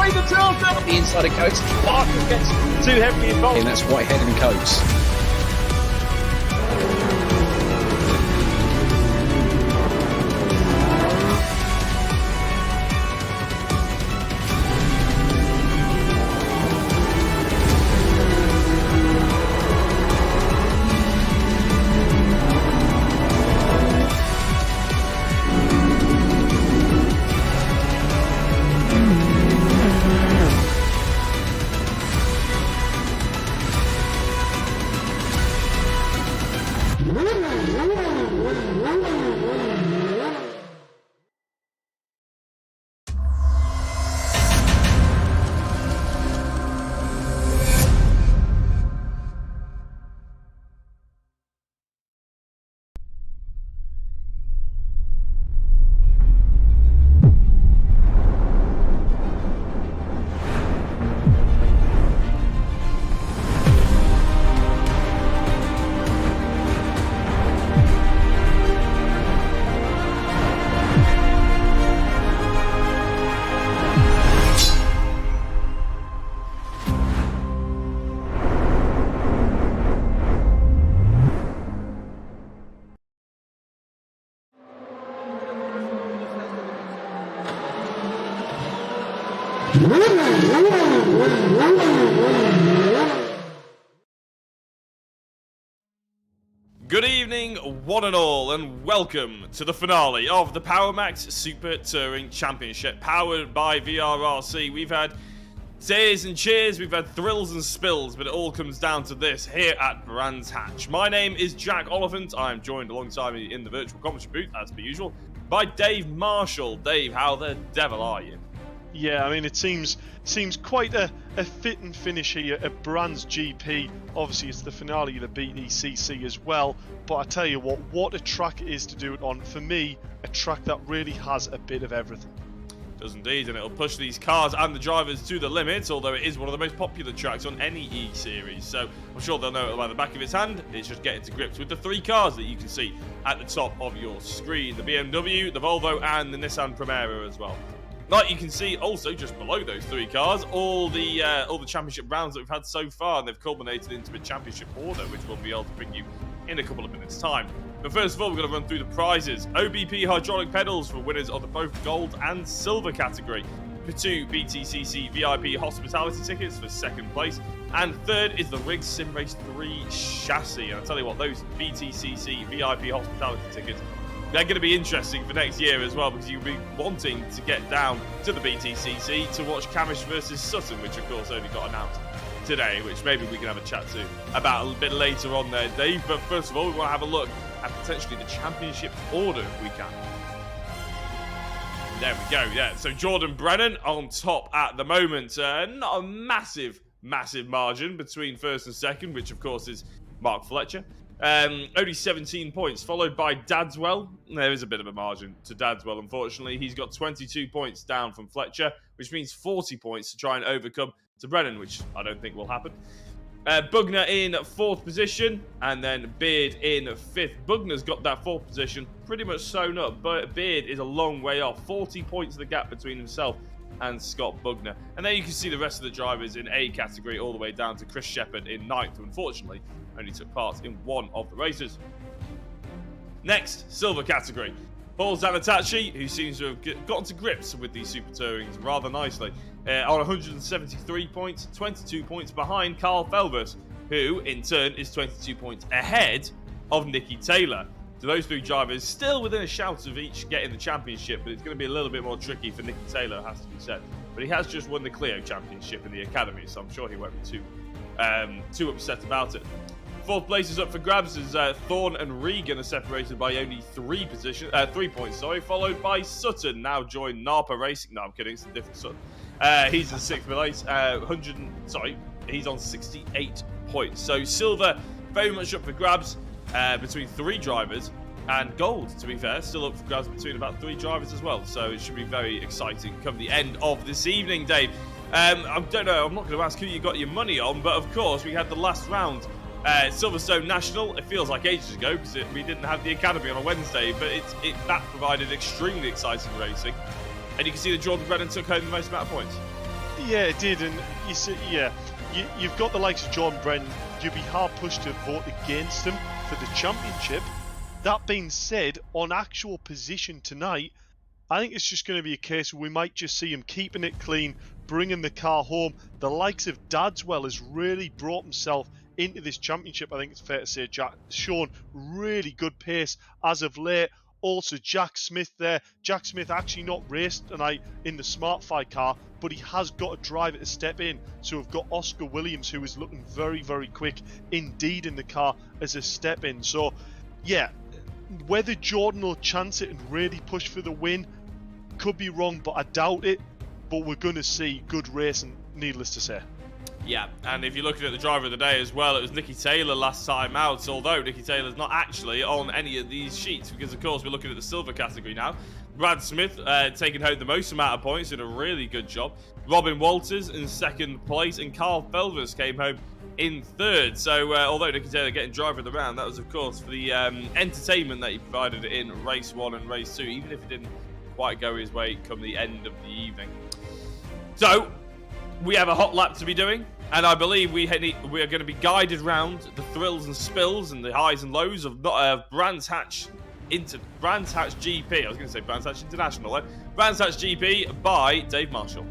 away the tilter. The inside of Coates. Parker gets too heavily involved. And that's Whitehead and Coates. Good evening, one and all, and welcome to the finale of the PowerMax Super Touring Championship, powered by VRRC. We've had tears and cheers, we've had thrills and spills, but it all comes down to this here at Brands Hatch. My name is Jack Oliphant. I'm joined alongside me in the virtual commentary booth, as per usual, by Dave Marshall. Dave, how the devil are you? Yeah, I mean, it seems quite a fitting finish here at Brands GP. Obviously, it's the finale of the BECC as well. But I tell you what a track it is to do it on. For me, a track that really has a bit of everything. It does indeed, and it'll push these cars and the drivers to the limit, although it is one of the most popular tracks on any E-Series. So I'm sure they'll know it by the back of its hand. It's just getting to grips with the three cars that you can see at the top of your screen. The BMW, the Volvo, and the Nissan Primera as well. Like you can see also just below those three cars, all the championship rounds that we've had so far, and they've culminated into a championship order, which we'll be able to bring you in a couple of minutes' time. But first of all, we're going to run through the prizes. OBP hydraulic pedals for winners of the both gold and silver category. For 2 BTCC VIP hospitality tickets for second place. And third is the Rig Sim Race 3 chassis. And I'll tell you what, those BTCC VIP hospitality tickets, they're going to be interesting for next year as well, because you'll be wanting to get down to the BTCC to watch Camish versus Sutton, which of course only got announced today, which maybe we can have a chat to about a little bit later on there, Dave. But first of all, we want to have a look at potentially the championship order if we can. There we go, yeah. So Jordan Brennan on top at the moment. Not a massive margin between first and second, which of course is Mark Fletcher. Only 17 points, followed by Dadswell. There is a bit of a margin to Dadswell, unfortunately. He's got 22 points down from Fletcher, which means 40 points to try and overcome to Brennan, which I don't think will happen. Bugner in 4th position, and then Beard in 5th. Bugner's got that 4th position pretty much sewn up, but Beard is a long way off. 40 points of the gap between himself and Scott Bugner. And there you can see the rest of the drivers in A category, all the way down to Chris Shepherd in 9th, who unfortunately only took part in one of the races. Next, silver category. Paul Zanettacci, who seems to have gotten to grips with these Super Tourings rather nicely, on 173 points, 22 points behind Carl Felvers, who in turn is 22 points ahead of Nicky Taylor. So those three drivers still within a shout of each getting the championship, but it's going to be a little bit more tricky for Nicky Taylor, has to be said. But he has just won the Clio Championship in the Academy, so I'm sure he won't be too upset about it. 4th place is up for grabs as Thorne and Regan are separated by only 3 points, followed by Sutton, now joined Napa Racing. No, I'm kidding, it's a different Sutton. He's in 6th place, he's on 68 points. So silver, very much up for grabs between 3 drivers, and gold, to be fair, still up for grabs between about 3 drivers as well. So it should be very exciting come the end of this evening, Dave. I don't know, I'm not going to ask who you got your money on, but of course we had the last round. Silverstone National, it feels like ages ago because we didn't have the Academy on a Wednesday, but that provided extremely exciting racing. And you can see that Jordan Brennan took home the most amount of points. Yeah, it did, and you see, yeah, you've got the likes of Jordan Brennan. You'd be hard pushed to vote against him for the championship. That being said, on actual position tonight, I think it's just going to be a case where we might just see him keeping it clean, bringing the car home. The likes of Dadswell has really brought himself into this championship, I think it's fair to say, Jack. Shown really good pace as of late. Also, Jack Smith there. Jack Smith actually not raced tonight in the SmartFi car, but he has got a driver to step in. So we've got Oscar Williams, who is looking very, very quick indeed in the car as a step in. So, yeah, whether Jordan will chance it and really push for the win, could be wrong, but I doubt it. But we're going to see good racing, needless to say. Yeah, and if you're looking at the driver of the day as well, it was Nicky Taylor last time out, although Nicky Taylor's not actually on any of these sheets, because of course we're looking at the silver category now. Brad Smith taking home the most amount of points, did a really good job. Robin Walters in second place, and Carl Felvers came home in third. So although Nicky Taylor getting driver of the round, that was of course for the entertainment that he provided in race 1 and race 2, even if it didn't quite go his way come the end of the evening. So we have a hot lap to be doing, and I believe we are going to be guided round the thrills and spills and the highs and lows of Brands Hatch GP. I was going to say Brands Hatch International, though. Brands Hatch GP by Dave Marshall.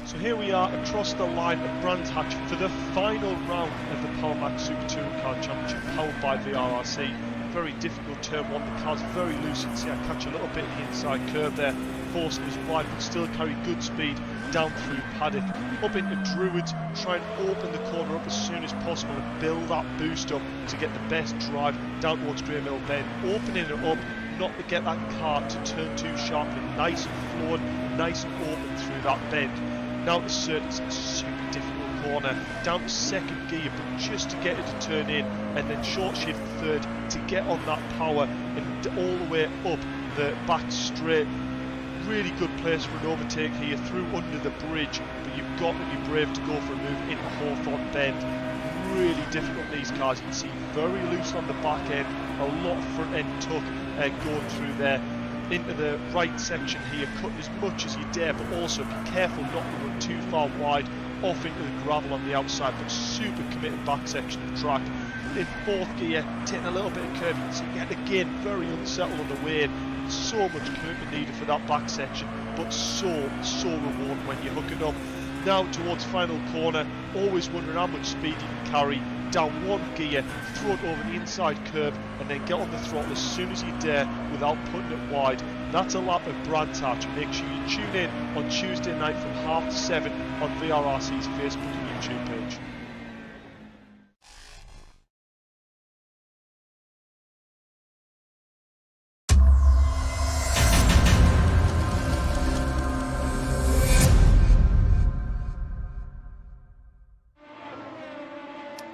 So here we are across the line at Brands Hatch for the final round of the Power Max Super Touring Car Championship, powered by VRRC. Very difficult turn 1, the car's very loose. You can see I catch a little bit of the inside curve there, forcing us wide, but still carry good speed down through paddock, up into Druids, try and open the corner up as soon as possible and build that boost up to get the best drive down towards Grey Mill Bend, opening it up, not to get that car to turn too sharply, nice and floored, nice and open through that bend. Now to Surtees, a super difficult corner, down to second gear, but just to get it to turn in, and then short shift third to get on that power and all the way up the back straight. Really good place for an overtake here, through under the bridge, but you've got to be brave to go for a move into Hawthorne Bend. Really difficult in these cars. You can see very loose on the back end, a lot of front end tuck going through there. Into the right section here, cut as much as you dare, but also be careful not to run too far wide off into the gravel on the outside, but super committed back section of the track. In fourth gear, taking a little bit of curve, you can see yet again very unsettled on the way in. So much commitment needed for that back section, but so rewarding when you hook it up. Now towards final corner, always wondering how much speed you can carry. Down one gear, throw it over the inside curve, and then get on the throttle as soon as you dare without putting it wide. That's a lap of Brands Hatch. Make sure you tune in on Tuesday night from 7:30 on VRRC's Facebook and YouTube page.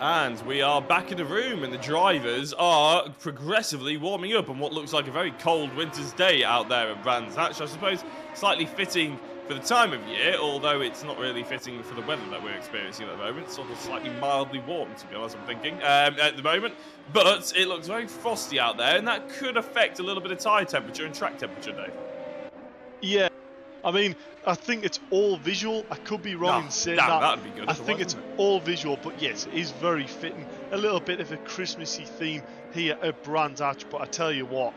And we are back in the room, and the drivers are progressively warming up on what looks like a very cold winter's day out there at Brands Hatch. I suppose slightly fitting for the time of year, although it's not really fitting for the weather that we're experiencing at the moment. It's sort of slightly mildly warm, to be honest, I'm thinking, at the moment. But it looks very frosty out there, and that could affect a little bit of tyre temperature and track temperature, Dave. Yeah. I mean, I think it's all visual. I could be wrong in saying that. That'd be good. I think it's all visual, but yes, it is very fitting. A little bit of a Christmassy theme here at Brands Hatch, but I tell you what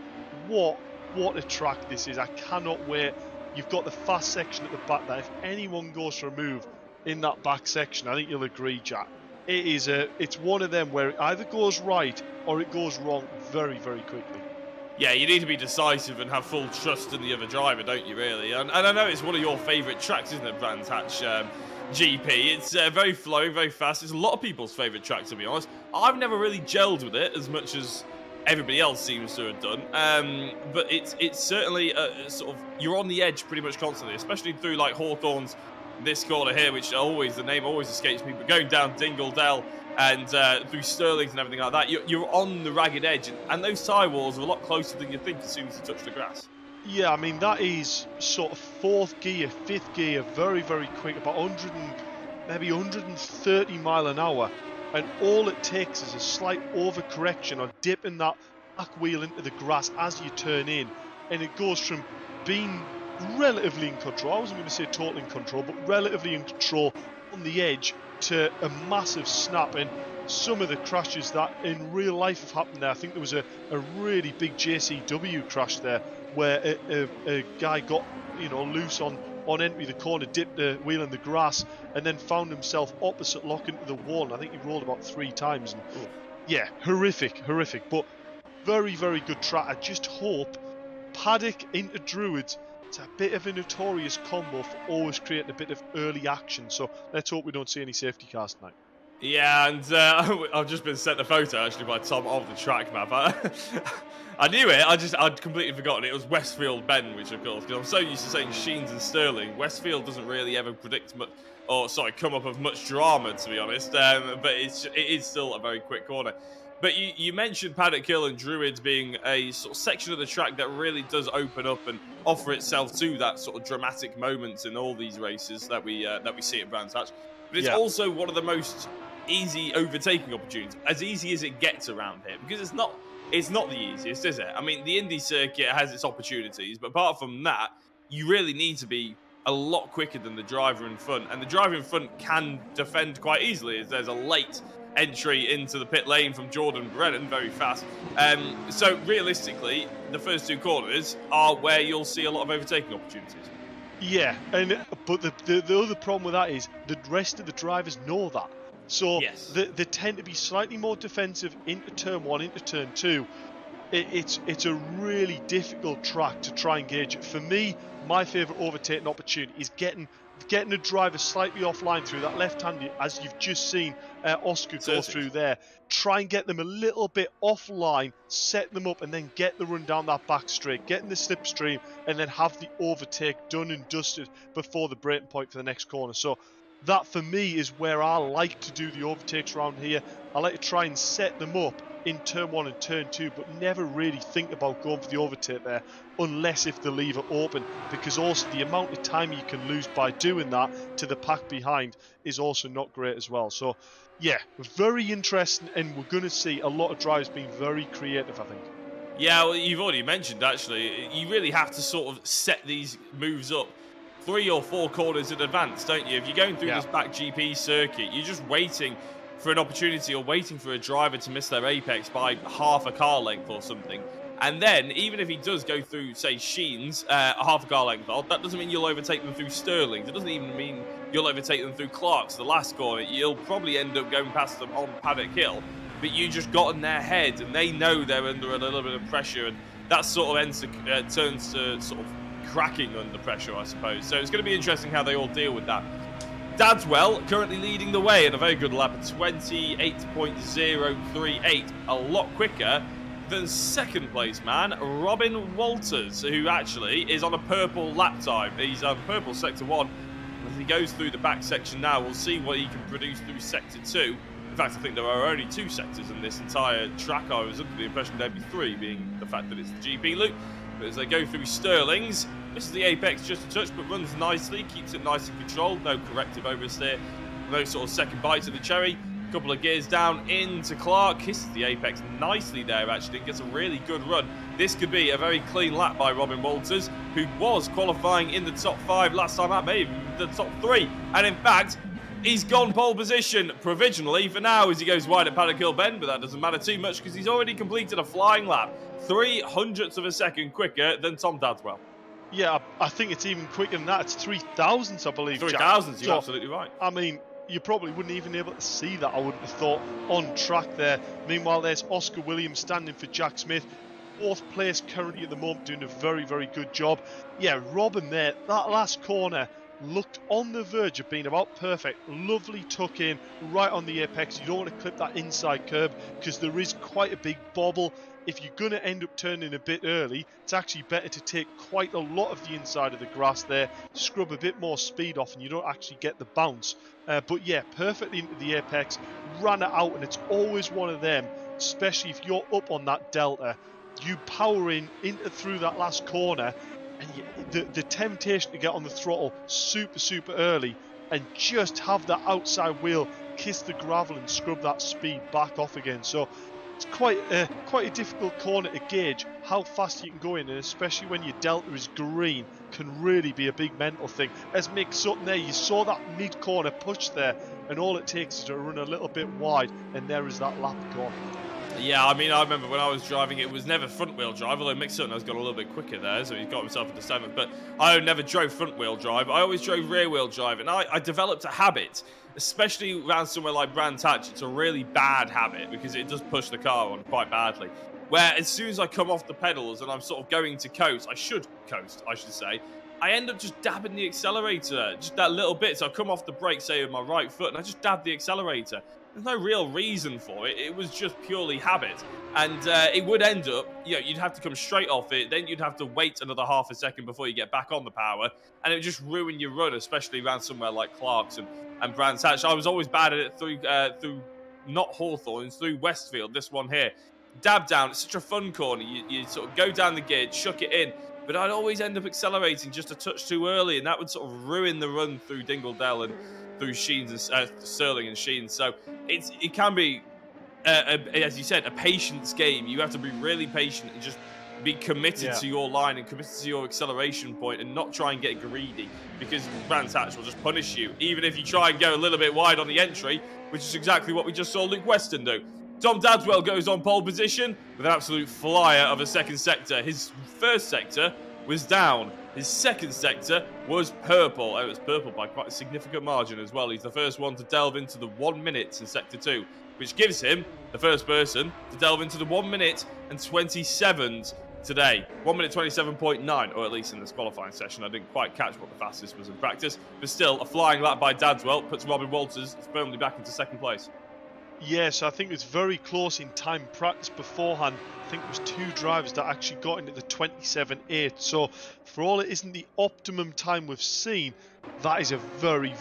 a track this is. I cannot wait. You've got the fast section at the back there. If anyone goes for a move in that back section, I think you'll agree, Jack. It's one of them where it either goes right or it goes wrong very, very quickly. Yeah, you need to be decisive and have full trust in the other driver, don't you, really? And I know it's one of your favourite tracks, isn't it, Brands Hatch GP? It's very flowing, very fast. It's a lot of people's favourite track, to be honest. I've never really gelled with it as much as everybody else seems to have done. But it's certainly sort of, you're on the edge pretty much constantly, especially through like Hawthorne's this corner here, which the name always escapes me, but going down Dingle Dell and through Stirlings and everything like that, you're on the ragged edge, and those tyre walls are a lot closer than you think as soon as you touch the grass. Yeah, I mean, that is sort of 4th gear, 5th gear, very, very quick, about 100 and maybe 130 mile an hour. And all it takes is a slight overcorrection or dipping that back wheel into the grass as you turn in. And it goes from being relatively in control, I wasn't going to say totally in control, but relatively in control on the edge to a massive snap. And some of the crashes that in real life have happened there, I think there was a really big JCW crash there where a guy got, you know, loose on entry the corner, dipped the wheel in the grass, and then found himself opposite lock into the wall. And I think he rolled about 3 times. And yeah, horrific. But very, very good track. I just hope Paddock into Druids, it's a bit of a notorious combo for always creating a bit of early action. So let's hope we don't see any safety cars tonight. Yeah, and I've just been sent a photo actually by Tom of the track map. I knew it, I'd completely forgotten it. It was Westfield Bend, which of course, because I'm so used to saying Sheens and Sterling, Westfield doesn't really ever predict much, come up with much drama, to be honest. But it is still a very quick corner. But you mentioned Paddock Hill and Druids being a sort of section of the track that really does open up and offer itself to that sort of dramatic moments in all these races that we see at Brands Hatch. But it's also one of the most easy overtaking opportunities, as easy as it gets around here, because it's not the easiest, is it? I mean, the Indy circuit has its opportunities, but apart from that, you really need to be a lot quicker than the driver in front, and the driver in front can defend quite easily, as there's a late entry into the pit lane from Jordan Brennan, very fast. So realistically, the first 2 corners are where you'll see a lot of overtaking opportunities. Yeah, but the other problem with that is the rest of the drivers know that. So they tend to be slightly more defensive into turn 1, into turn 2. It's a really difficult track to try and gauge it. For me, my favourite overtaking opportunity is getting a driver slightly offline through that left-hand, as you've just seen Oscar go through there. Try and get them a little bit offline, set them up, and then get the run down that back straight, get in the slipstream, and then have the overtake done and dusted before the breaking point for the next corner. So that, for me, is where I like to do the overtakes around here. I like to try and set them up in turn 1 and turn 2, but never really think about going for the overtake there unless if the lever open, because also the amount of time you can lose by doing that to the pack behind is also not great as well. So yeah, very interesting, and we're going to see a lot of drivers being very creative, I think. Yeah, well, you've already mentioned, actually, you really have to sort of set these moves up 3 or 4 corners in advance, don't you? If you're going through this back GP circuit, you're just waiting for an opportunity or waiting for a driver to miss their apex by half a car length or something. And then, even if he does go through, say, Sheens, half a car length off, that doesn't mean you'll overtake them through Sterling. It doesn't even mean you'll overtake them through Clark's, the last corner. You'll probably end up going past them on Paddock Hill, but you just got in their head, and they know they're under a little bit of pressure, and that sort of turns to sort of cracking under pressure, I suppose. So it's going to be interesting how they all deal with that. Dadswell currently leading the way in a very good lap at 28.038, a lot quicker than second place man Robin Walters, who actually is on a purple lap time. He's on purple sector 1. As he goes through the back section now, we'll see what he can produce through sector 2. In fact, I think there are only 2 sectors in this entire track. I was under the impression there'd be 3, being the fact that it's the GP loop. But as they go through Sterling's, misses the apex just a touch, but runs nicely, keeps it nice and controlled. No corrective oversteer, no sort of second bite to the cherry. A couple of gears down into Clark, kisses the apex nicely there actually, and gets a really good run. This could be a very clean lap by Robin Walters, who was qualifying in the top 5 last time out, maybe the top 3. And in fact, he's gone pole position provisionally for now as he goes wide at Paddock Hill Bend, but that doesn't matter too much because he's already completed a flying lap, 0.03 of a second quicker than Tom Dadswell. Yeah, I think it's even quicker than that. It's 3,000ths, I believe. 3,000s, you're absolutely right. I mean, you probably wouldn't even be able to see that, I wouldn't have thought, on track there. Meanwhile, there's Oscar Williams standing for Jack Smith. 4th place currently at the moment, doing a very, very good job. Yeah, Robin there, that last corner looked on the verge of being about perfect. Lovely tuck in, right on the apex. You don't want to clip that inside curb because there is quite a big bobble. If you're going to end up turning a bit early, it's actually better to take quite a lot of the inside of the grass there, scrub a bit more speed off, and you don't actually get the bounce. But yeah, perfectly into the apex, ran it out, and it's always one of them, especially if you're up on that delta. You power in into through that last corner, And the temptation to get on the throttle super early and just have that outside wheel kiss the gravel and scrub that speed back off again. So it's quite a difficult corner to gauge how fast you can go in, and especially when your delta is green, can really be a big mental thing. As Mick Sutton there, you saw that mid-corner push there, and all it takes is to run a little bit wide, and there is that lap gone. Yeah, I mean, I remember when I was driving, it was never front-wheel drive, although Mick Sutton has got a little bit quicker there, so he got himself into 7th, but I never drove front-wheel drive. I always drove rear-wheel drive, and I developed a habit, especially around somewhere like Zanettacci. It's a really bad habit, because it does push the car on quite badly, where as soon as I come off the pedals and I'm sort of going to coast, I should say, I end up just dabbing the accelerator, just that little bit. So I come off the brake, say, with my right foot, and I just dab the accelerator. There's no real reason for it. It was just purely habit. And it would end up, you'd have to come straight off it. Then you'd have to wait another half a second before you get back on the power. And it would just ruin your run, especially around somewhere like Clarkson and Brands Hatch. I was always bad at it through not Hawthorns, through Westfield, this one here. Dab down. It's such a fun corner. You sort of go down the gear, chuck it in. But I'd always end up accelerating just a touch too early. And that would sort of ruin the run through Dingledell and through Sheens and Sterling and Sheens. So it can be, as you said, a patience game. You have to be really patient and just be committed to your line and committed to your acceleration point and not try and get greedy, because Brands Hatch will just punish you, even if you try and go a little bit wide on the entry, which is exactly what we just saw Luke Weston do. Tom Dadswell goes on pole position with an absolute flyer of a second sector. His first sector was down. His second sector was purple. It was purple by quite a significant margin as well. He's the first one to delve into the 1 minute in sector 2, which gives him the first person to delve into the 1 minute and 27s today. 1 minute 27.9, or at least in this qualifying session. I didn't quite catch what the fastest was in practice, but still a flying lap by Dadswell puts Robin Walters firmly back into second place. Yes, I think it was very close in time practice beforehand. I think it was 2 drivers that actually got into the 27.8. So for all it isn't the optimum time we've seen, that is a very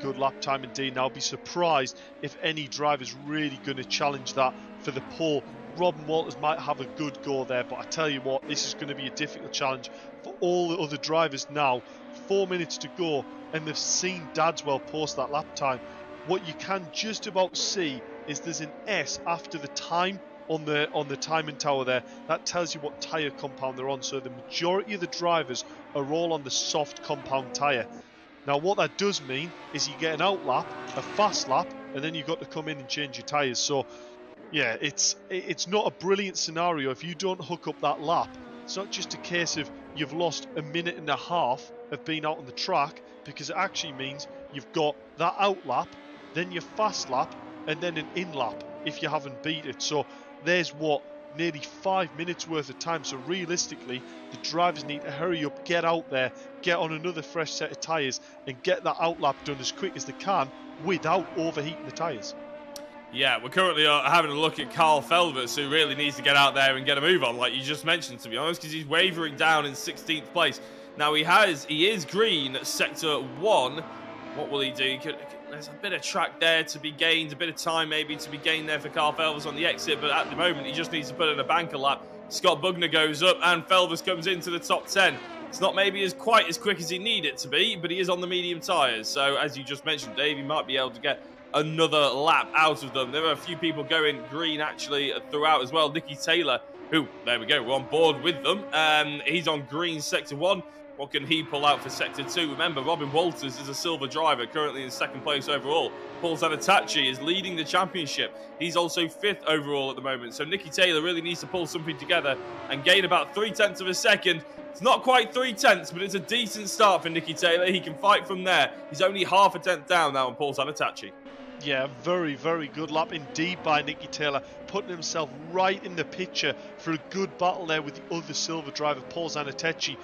good lap time indeed. Now I'll be surprised if any driver's really going to challenge that for the pole. Robin Walters might have a good go there, but I tell you what, this is going to be a difficult challenge for all the other drivers now. 4 minutes to go, and they've seen Dadswell post that lap time. What you can just about see is there's an S after the time on the timing tower there. That tells you what tyre compound they're on. So the majority of the drivers are all on the soft compound tyre. Now what that does mean is you get an out lap, a fast lap, and then you've got to come in and change your tyres. So yeah, it's not a brilliant scenario if you don't hook up that lap. It's not just a case of you've lost a minute and a half of being out on the track, because it actually means you've got that out lap, then your fast lap, and then an in lap if you haven't beat it. So there's what, nearly 5 minutes worth of time. So realistically, the drivers need to hurry up, get out there, get on another fresh set of tyres, and get that out lap done as quick as they can without overheating the tyres. Yeah, we're currently having a look at Carl Felvers, who really needs to get out there and get a move on, like you just mentioned, to be honest, because he's wavering down in 16th place. Now he is green at sector 1. What will he do? There's a bit of track there to be gained, a bit of time maybe to be gained there for Carl Felvers on the exit, but at the moment he just needs to put in a banker lap. Scott Bugner goes up and Felvers comes into the top 10. It's not maybe quite as quick as he need it to be, but he is on the medium tyres. So as you just mentioned, Dave, he might be able to get another lap out of them. There are a few people going green actually throughout as well. Nicky Taylor, who, there we go, we're on board with them. He's on green sector 1. What can he pull out for sector 2? Remember, Robin Walters is a silver driver, currently in second place overall. Paul Zanettacci is leading the championship. He's also 5th overall at the moment. So Nicky Taylor really needs to pull something together and gain about 0.3 of a second. It's not quite 0.3, but it's a decent start for Nicky Taylor. He can fight from there. He's only half a tenth down now on Paul Zanettacci. Yeah, very good lap indeed by Nicky Taylor, putting himself right in the picture for a good battle there with the other silver driver, Paul Zanettacci.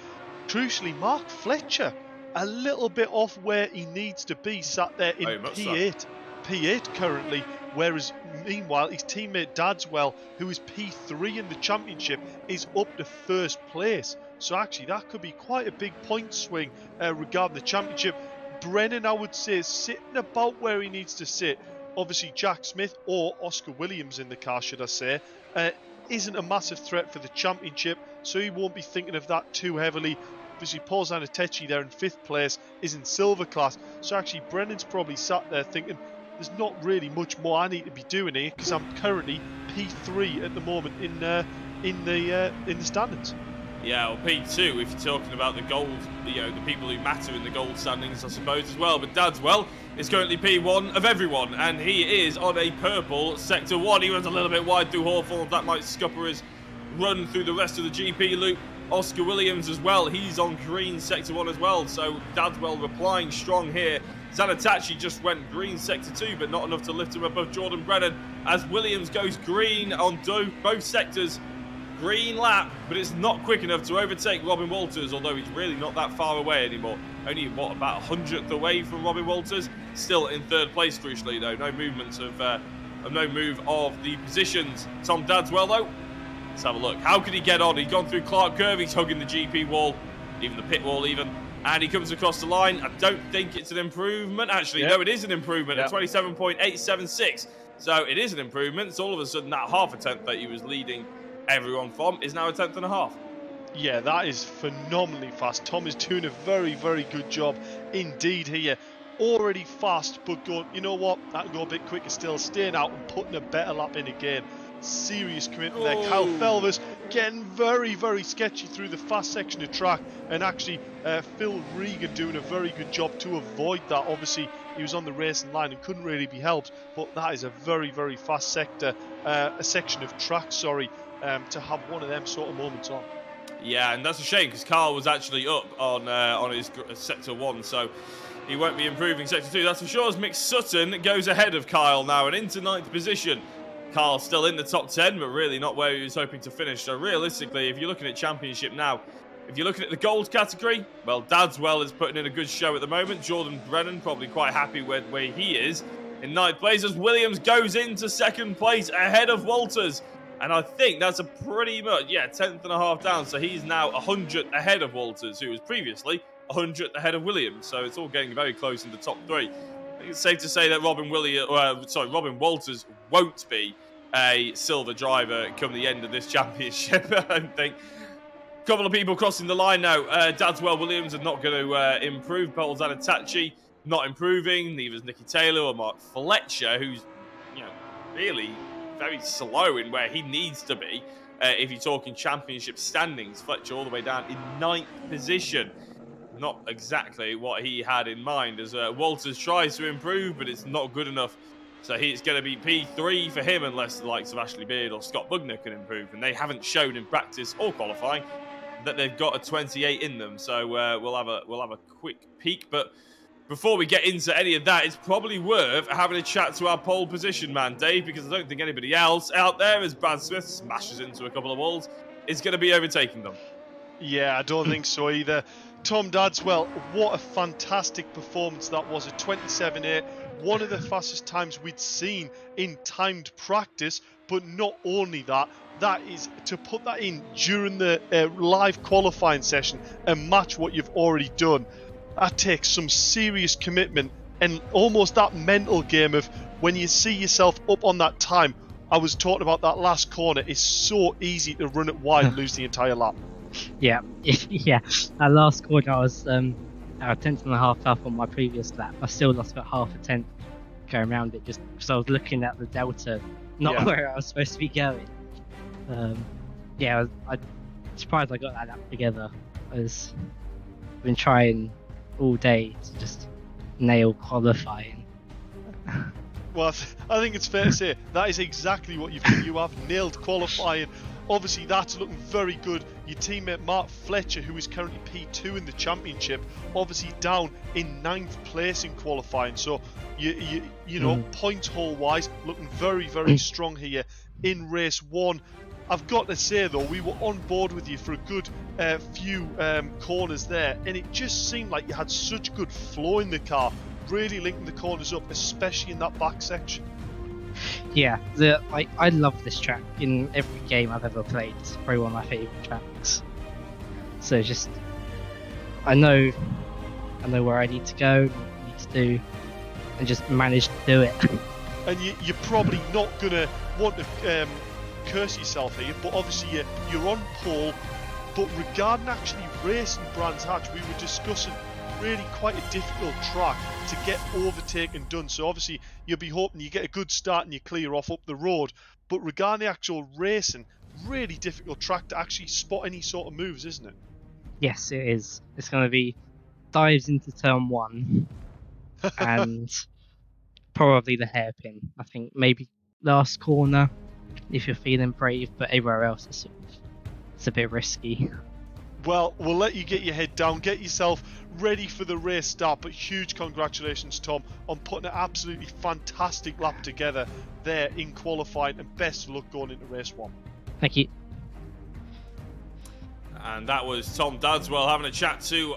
Crucially, Mark Fletcher, a little bit off where he needs to be, sat there in P8 currently, whereas meanwhile his teammate Dadswell, who is P3 in the championship, is up to first place. So actually that could be quite a big point swing regarding the championship. Brennan, I would say, is sitting about where he needs to sit. Obviously Jack Smith, or Oscar Williams in the car, should I say, isn't a massive threat for the championship, so he won't be thinking of that too heavily. Obviously, Paul Zanettacci there in 5th place is in silver class. So actually, Brennan's probably sat there thinking, there's not really much more I need to be doing here because I'm currently P3 at the moment in the standings. Yeah, well, P2 if you're talking about the gold, the people who matter in the gold standings, I suppose, as well. But Dadswell is currently P1 of everyone, and he is on a purple Sector 1. He runs a little bit wide through Hawthorne. That might scupper his run through the rest of the GP loop. Oscar Williams as well. He's on green Sector 1 as well, so Dadswell replying strong here. Zanettacci just went green Sector 2, but not enough to lift him above Jordan Brennan as Williams goes green on both sectors. Green lap, but it's not quick enough to overtake Robin Walters, although he's really not that far away anymore. Only, about 100th away from Robin Walters. Still in 3rd place, crucially, though. No movements no move of the positions. Tom Dadswell, though, let's have a look. How could he get on? He's gone through Clark Curve, he's hugging the GP wall, even the pit wall even, and he comes across the line. I don't think it's an improvement. Actually, no, it is an improvement at 27.876. So it is an improvement. So all of a sudden, that half a tenth that he was leading everyone from is now a 10th and a half. Yeah, that is phenomenally fast. Tom is doing a very, very good job indeed here. Already fast, but going, you know what, that can go a bit quicker still, staying out and putting a better lap in again. Serious commitment there. Kyle Felvers getting very, very sketchy through the fast section of track, and actually Phil Regan doing a very good job to avoid that. Obviously, he was on the racing line and couldn't really be helped, but that is a very, very fast sector, a section of track, to have one of them sort of moments on. Yeah, and that's a shame because Carl was actually up on his Sector 1, so he won't be improving Sector 2, that's for sure, as Mick Sutton goes ahead of Kyle now and into 9th position. Carl's still in the top 10, but really not where he was hoping to finish. So realistically, if you're looking at championship now, if you're looking at the gold category, well, Dadswell is putting in a good show at the moment. Jordan Brennan probably quite happy with where he is in 9th place as Williams goes into 2nd place ahead of Walters. And I think that's a pretty much, 10th and a half down. So he's now 100th ahead of Walters, who was previously 100th ahead of Williams. So it's all getting very close in the top 3. I think it's safe to say that Robin Walters won't be a silver driver come the end of this championship. I don't think. A couple of people crossing the line now. Dadswell Williams are not going to improve. Paul Zanettacci not improving. Neither is Nicky Taylor or Mark Fletcher, who's really very slow in where he needs to be. If you're talking championship standings, Fletcher all the way down in 9th position. Not exactly what he had in mind as Walters tries to improve, but it's not good enough. So it's going to be P3 for him unless the likes of Ashley Beard or Scott Bugner can improve. And they haven't shown in practice or qualifying that they've got a 28 in them. So we'll have a quick peek. But before we get into any of that, it's probably worth having a chat to our pole position man, Dave, because I don't think anybody else out there, as Brad Smith smashes into a couple of walls, is going to be overtaking them. Yeah, I don't think so either. Tom Dadswell, what a fantastic performance that was, a 27.8, one of the fastest times we'd seen in timed practice, but not only that, that is to put that in during the live qualifying session and match what you've already done. That takes some serious commitment and almost that mental game of when you see yourself up on that time. I was talking about that last corner, it's so easy to run it wide and lose the entire lap. Yeah. That last corner, I was a 10th and a half up on my previous lap. I still lost about half a tenth going around it just because I was looking at the delta, not where I was supposed to be going. I'm surprised I got that lap together. I've been trying all day to just nail qualifying. Well, I think it's fair to say that is exactly what you've done. You have nailed qualifying. Obviously, that's looking very good. Your teammate Mark Fletcher, who is currently P2 in the championship, obviously down in 9th place in qualifying. So, you know, point haul wise, looking very, very strong here in race 1. I've got to say though, we were on board with you for a good few corners there, and it just seemed like you had such good flow in the car, really linking the corners up, especially in that back section. Yeah, I love this track. In every game I've ever played, it's probably one of my favourite tracks. So just, I know where I need to go, what I need to do, and just manage to do it. And you're probably not going to want to curse yourself here, but obviously you're on pole, But regarding actually racing Brands Hatch, we were discussing really quite a difficult track to get overtaken done. So obviously you'll be hoping you get a good start and you clear off up the road. But regarding the actual racing, really difficult track to actually spot any sort of moves, isn't it? Yes, it is. It's going to be dives into turn 1 and probably the hairpin. I think maybe last corner if you're feeling brave, but everywhere else it's a bit risky. Well, we'll let you get your head down, get yourself ready for the race start, but huge congratulations, Tom, on putting an absolutely fantastic lap together there in qualifying, and best of luck going into race 1. Thank you. And that was Tom Dadswell having a chat to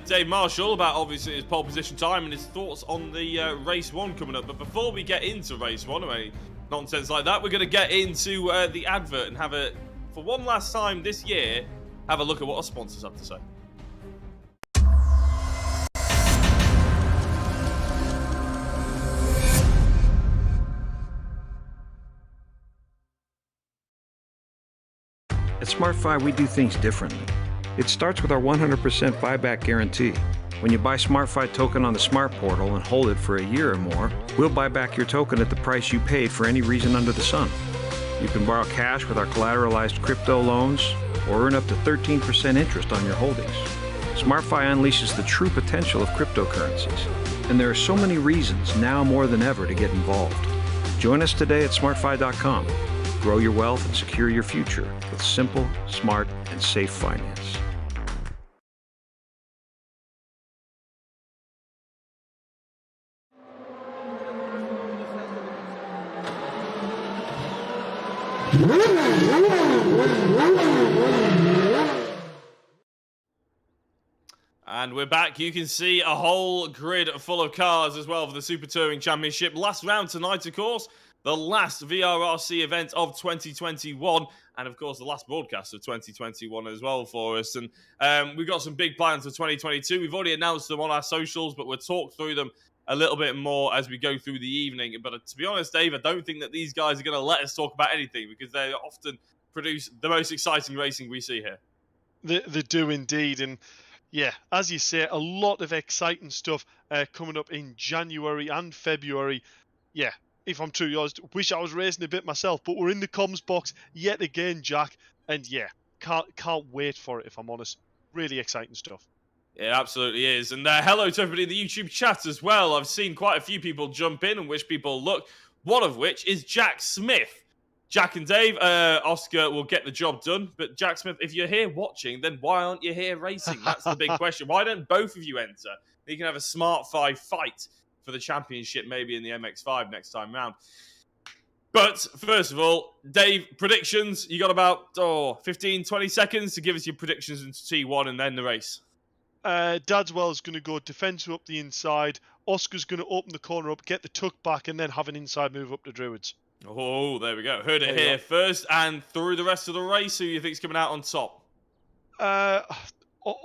Dave Marshall about obviously his pole position time and his thoughts on the race 1 coming up. But before we get into race 1 or any nonsense like that, we're going to get into the advert and have for one last time this year, have a look at what our sponsors have to say. At SmartFi, we do things differently. It starts with our 100% buyback guarantee. When you buy SmartFi token on the Smart Portal and hold it for a year or more, we'll buy back your token at the price you paid for any reason under the sun. You can borrow cash with our collateralized crypto loans or earn up to 13% interest on your holdings. SmartFi unleashes the true potential of cryptocurrencies, and there are so many reasons now more than ever to get involved. Join us today at smartfi.com. Grow your wealth and secure your future with simple, smart, and safe finance. And we're back. You can see a whole grid full of cars as well for the Super Touring Championship. Last round tonight, of course. The last VRRC event of 2021, and of course the last broadcast of 2021 as well for us. And we've got some big plans for 2022. We've already announced them on our socials, but we'll talk through them a little bit more as we go through the evening. But to be honest, Dave, I don't think that these guys are going to let us talk about anything because they often produce the most exciting racing we see here. They do indeed, and yeah, as you say, a lot of exciting stuff coming up in January and February. Yeah. If I'm truly honest, wish I was racing a bit myself, but we're in the comms box yet again, Jack, and yeah, can't wait for it, if I'm honest. Really exciting stuff. It absolutely is. And hello to everybody in the YouTube chat as well. I've seen quite a few people jump in and wish people luck, one of which is Jack Smith. Jack and Dave, Oscar will get the job done, but Jack Smith, if you're here watching, then why aren't you here racing? That's the big question. Why don't both of you enter? You can have a Smart 5 fight for the championship, maybe in the MX-5 next time round. But first of all, Dave, predictions. You got about 15, 20 seconds to give us your predictions into T1 and then the race. Dadswell's going to go defensive up the inside. Oscar's going to open the corner up, get the tuck back, and then have an inside move up to Druids. Oh, there we go. Heard it here first. And through the rest of the race, who do you think's coming out on top?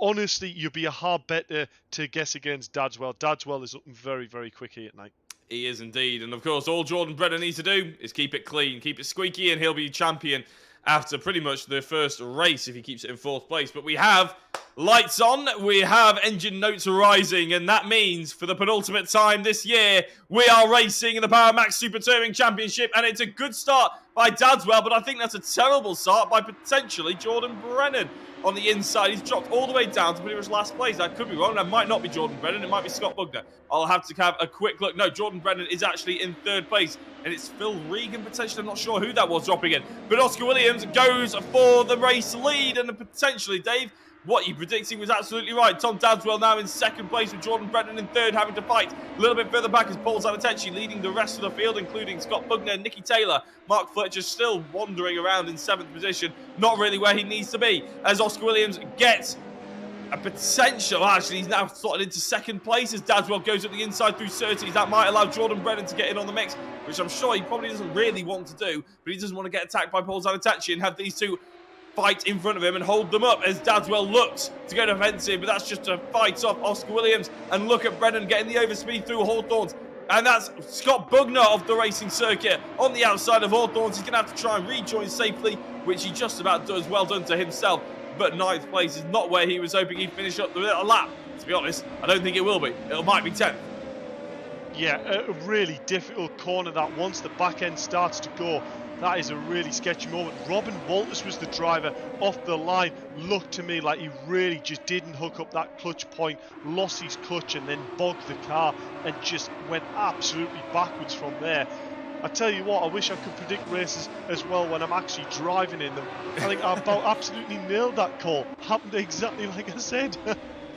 Honestly, you'd be a hard bet to guess against Dadswell. Dadswell is looking very, very quick here at night. He is indeed. And of course, all Jordan Brennan needs to do is keep it clean, keep it squeaky, and he'll be champion after pretty much the first race if he keeps it in 4th place. But we have lights on, we have engine notes rising, and that means for the penultimate time this year, we are racing in the Power Max Super Touring Championship, and it's a good start by Dadswell, but I think that's a terrible start by potentially Jordan Brennan. On the inside, he's dropped all the way down to pretty much last place. That could be wrong. That might not be Jordan Brennan. It might be Scott Bugner. I'll have to have a quick look. No, Jordan Brennan is actually in 3rd place. And it's Phil Regan, potentially. I'm not sure who that was dropping in. But Oscar Williams goes for the race lead. And potentially, Dave, what you predicting was absolutely right. Tom Dadswell now in 2nd place with Jordan Brennan in 3rd, having to fight. A little bit further back is Paul Zanettacci leading the rest of the field, including Scott Bugner, Nicky Taylor. Mark Fletcher still wandering around in 7th position, not really where he needs to be. As Oscar Williams gets a potential, actually he's now slotted into 2nd place as Dadswell goes up the inside through Surtees. That might allow Jordan Brennan to get in on the mix, which I'm sure he probably doesn't really want to do, but he doesn't want to get attacked by Paul Zanettacci and have these two fight in front of him and hold them up as Dadswell looks to go defensive, but that's just to fight off Oscar Williams. And look at Brennan getting the overspeed through Hawthorns. And that's Scott Bugner of the racing circuit on the outside of Hawthorns. He's going to have to try and rejoin safely, which he just about does. Well done to himself. but 9th place is not where he was hoping he'd finish up the little lap. To be honest, I don't think it will be. It might be 10th. Yeah, a really difficult corner that once the back end starts to go. That is a really sketchy moment. Robin Walters was the driver off the line. Looked to me like he really just didn't hook up that clutch point, lost his clutch and then bogged the car and just went absolutely backwards from there. I tell you what, I wish I could predict races as well when I'm actually driving in them. I think I about absolutely nailed that call. Happened exactly like I said.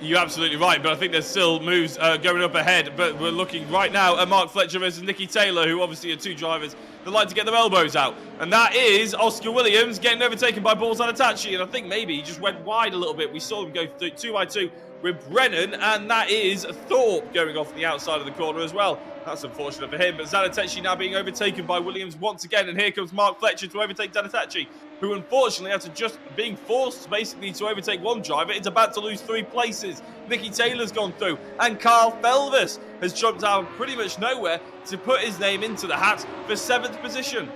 You're absolutely right, but I think there's still moves going up ahead. But we're looking right now at Mark Fletcher versus Nicky Taylor, who obviously are two drivers that like to get their elbows out. And that is Oscar Williams getting overtaken by Zanettacci. And I think maybe he just went wide a little bit. We saw him go through 2x2 with Brennan, and that is Thorpe going off the outside of the corner as well. That's unfortunate for him, but Zanettacci now being overtaken by Williams once again, and here comes Mark Fletcher to overtake Zanettacci, who unfortunately, after just being forced basically to overtake one driver, is about to lose 3 places. Nicky Taylor's gone through, and Carl Felvis has jumped out of pretty much nowhere to put his name into the hat for 7th position.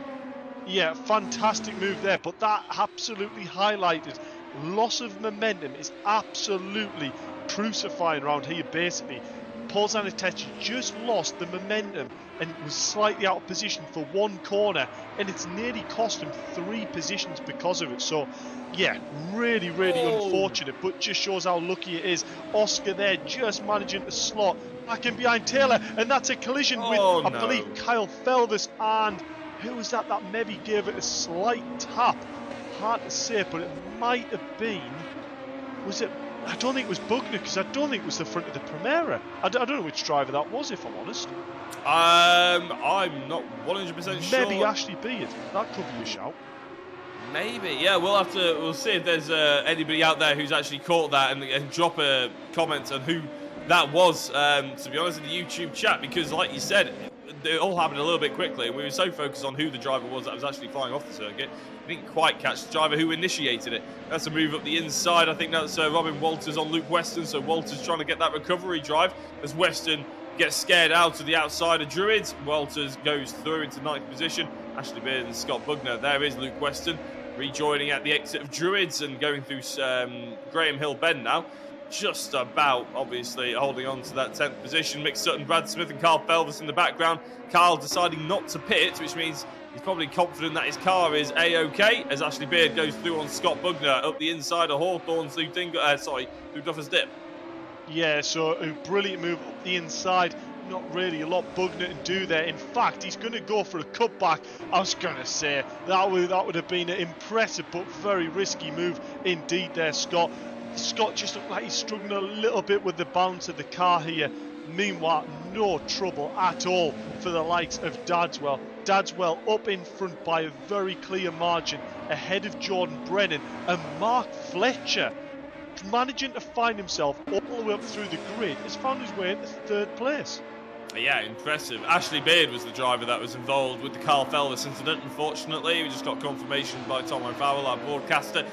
Yeah, fantastic move there, but that absolutely highlighted loss of momentum is absolutely crucifying around here basically. Paul Zanettacci just lost the momentum and was slightly out of position for one corner, and it's nearly cost him 3 positions because of it. So yeah, really unfortunate, but just shows how lucky it is. Oscar there just managing to slot back in behind Taylor, and that's a collision with I believe Kyle Felvis, and who was that maybe gave it a slight tap. Hard to say, but it might have been, was it, I don't think it was Bugner, because I don't think it was the front of the Primera. I don't know which driver that was, if I'm honest. I'm not 100% sure. Maybe Ashley Beard. That could be a shout. Maybe, yeah. We'll see if there's anybody out there who's actually caught that and drop a comment on who that was. To be honest, in the YouTube chat, because like you said, it all happened a little bit quickly, and we were so focused on who the driver was that was actually flying off the circuit. We didn't quite catch the driver who initiated it. That's a move up the inside. I think that's Robin Walters on Luke Weston. So Walters trying to get that recovery drive as Weston gets scared out to the outside of Druids. Walters goes through into 9th position. Ashley Beard and Scott Bugner. There is Luke Weston rejoining at the exit of Druids and going through Graham Hill Bend now. Just about, obviously, holding on to that 10th position. Mick Sutton, Brad Smith and Carl Felvis in the background. Carl deciding not to pit, which means he's probably confident that his car is A-OK, as Ashley Beard goes through on Scott Bugner up the inside of Hawthorne's Lou Duffers dip. Yeah, so a brilliant move up the inside. Not really a lot Bugner can do there. In fact, he's going to go for a cutback. I was going to say that would have been an impressive but very risky move indeed there, Scott. Scott just looked like he's struggling a little bit with the balance of the car here. Meanwhile, no trouble at all for the likes of Dadswell. Dadswell up in front by a very clear margin, ahead of Jordan Brennan, and Mark Fletcher, managing to find himself all the way up through the grid, has found his way into 3rd place. Yeah, impressive. Ashley Beard was the driver that was involved with the Carl Felvis incident, unfortunately. We just got confirmation by Tom O'Farrell, our broadcaster,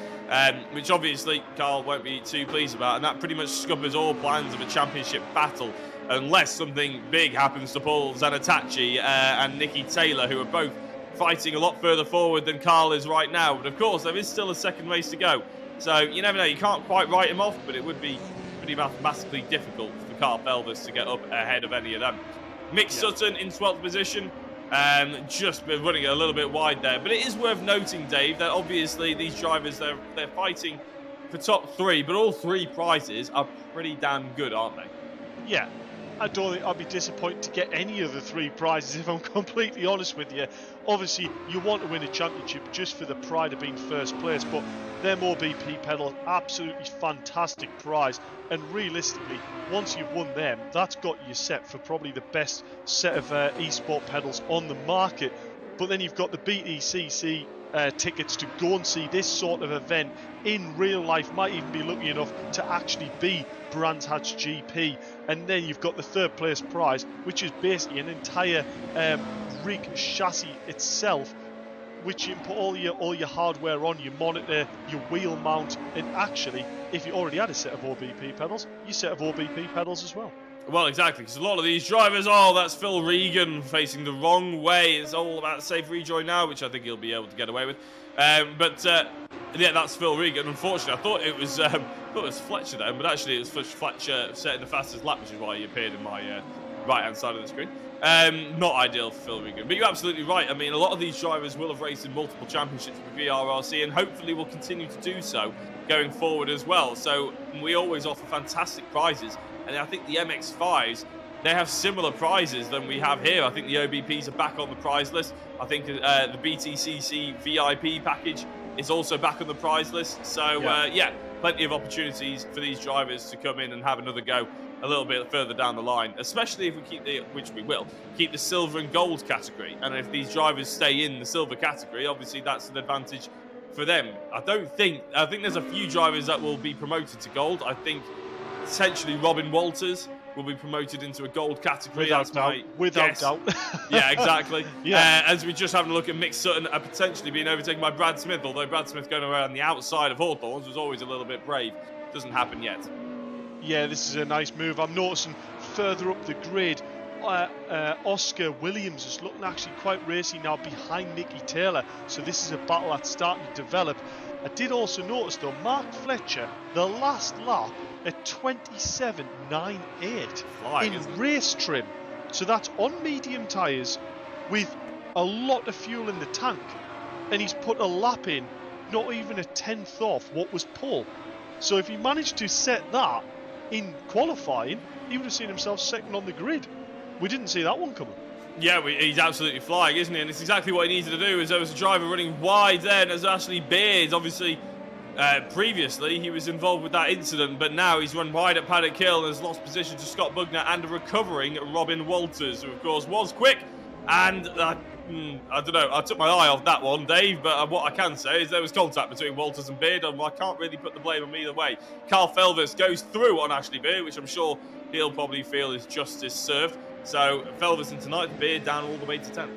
which obviously Carl won't be too pleased about, and that pretty much scuppers all plans of a championship battle, unless something big happens to Paul Zanettacci and Nicky Taylor, who are both fighting a lot further forward than Carl is right now. But of course, there is still a 2nd race to go. So you never know, you can't quite write him off, but it would be pretty mathematically difficult for Carl Felvis to get up ahead of any of them. Mick Sutton in 12th position, just been running a little bit wide there. But it is worth noting, Dave, that obviously these drivers, they're fighting for top 3, but all 3 prizes are pretty damn good, aren't they? Yeah. I don't think I'd be disappointed to get any of the 3 prizes, if I'm completely honest with you. Obviously, you want to win a championship just for the pride of being 1st place, but them OBP pedals, absolutely fantastic prize. And realistically, once you've won them, that's got you set for probably the best set of esport pedals on the market. But then you've got the BTCC tickets to go and see this sort of event in real life, might even be lucky enough to actually be Brands Hatch GP. And then you've got the 3rd place prize, which is basically an entire rig chassis itself, which you can put all your hardware on, your monitor, your wheel mount, and actually, if you already had a set of OBP pedals, your set of OBP pedals as well. Well, exactly, because a lot of these drivers, that's Phil Regan facing the wrong way. It's all about safe rejoin now, which I think he'll be able to get away with. Yeah, that's Phil Regan. Unfortunately, I thought it was Fletcher then, but actually it was Fletcher setting the fastest lap, which is why he appeared in my right-hand side of the screen. Not ideal for Phil Regan, but you're absolutely right. I mean, a lot of these drivers will have raced in multiple championships with VRRC, and hopefully will continue to do so going forward as well. So we always offer fantastic prizes. And I think the MX-5s, they have similar prizes than we have here. I think the OBPs are back on the prize list. I think the BTCC VIP package is also back on the prize list. So, yeah, plenty of opportunities for these drivers to come in and have another go a little bit further down the line, especially if we keep which we will, keep the silver and gold category. And if these drivers stay in the silver category, obviously that's an advantage for them. I think there's a few drivers that will be promoted to gold. I think potentially Robin Walters will be promoted into a gold category. Without doubt. Yeah, exactly. As we're just having a look at Mick Sutton potentially being overtaken by Brad Smith, although Brad Smith going around the outside of Hawthorns was always a little bit brave. Doesn't happen yet. Yeah, this is a nice move. I'm noticing further up the grid, Oscar Williams is looking actually quite racy now behind Nicky Taylor. So this is a battle that's starting to develop. I did also notice though, Mark Fletcher, the last lap at 27.98 in race trim. So that's on medium tyres with a lot of fuel in the tank. And he's put a lap in, not even a tenth off what was pole. So if he managed to set that in qualifying, he would have seen himself second on the grid. We didn't see that one coming. Yeah, he's absolutely flying, isn't he? And it's exactly what he needed to do. As there was a driver running wide there, and as Ashley Beard, obviously, previously he was involved with that incident, but now he's run wide at Paddock Hill and has lost position to Scott Bugner and a recovering Robin Walters, who of course was quick. And I don't know, I took my eye off that one, Dave, but what I can say is there was contact between Walters and Beard, and I can't really put the blame on either way. Carl Felvis goes through on Ashley Beard, which I'm sure he'll probably feel is justice served. So Felvis and tonight, Beard down all the way to 10.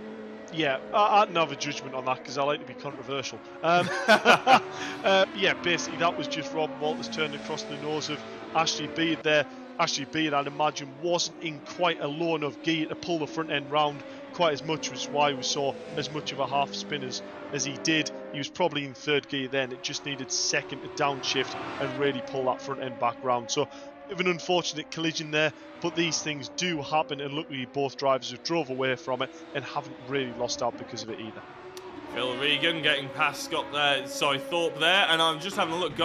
Yeah, I didn't have a judgment on that because I like to be controversial. Yeah, basically that was just Robin Walters turned across the nose of Ashley Beard there. Ashley Beard, I'd imagine, wasn't in quite a low enough gear to pull the front end round quite as much, which is why we saw as much of a half spin as he did. He was probably in third gear then. It just needed second to downshift and really pull that front end back round. So, bit of an unfortunate collision there, but these things do happen, and luckily both drivers have drove away from it and haven't really lost out because of it either. Phil Regan getting past Thorpe there, and I'm just having a look.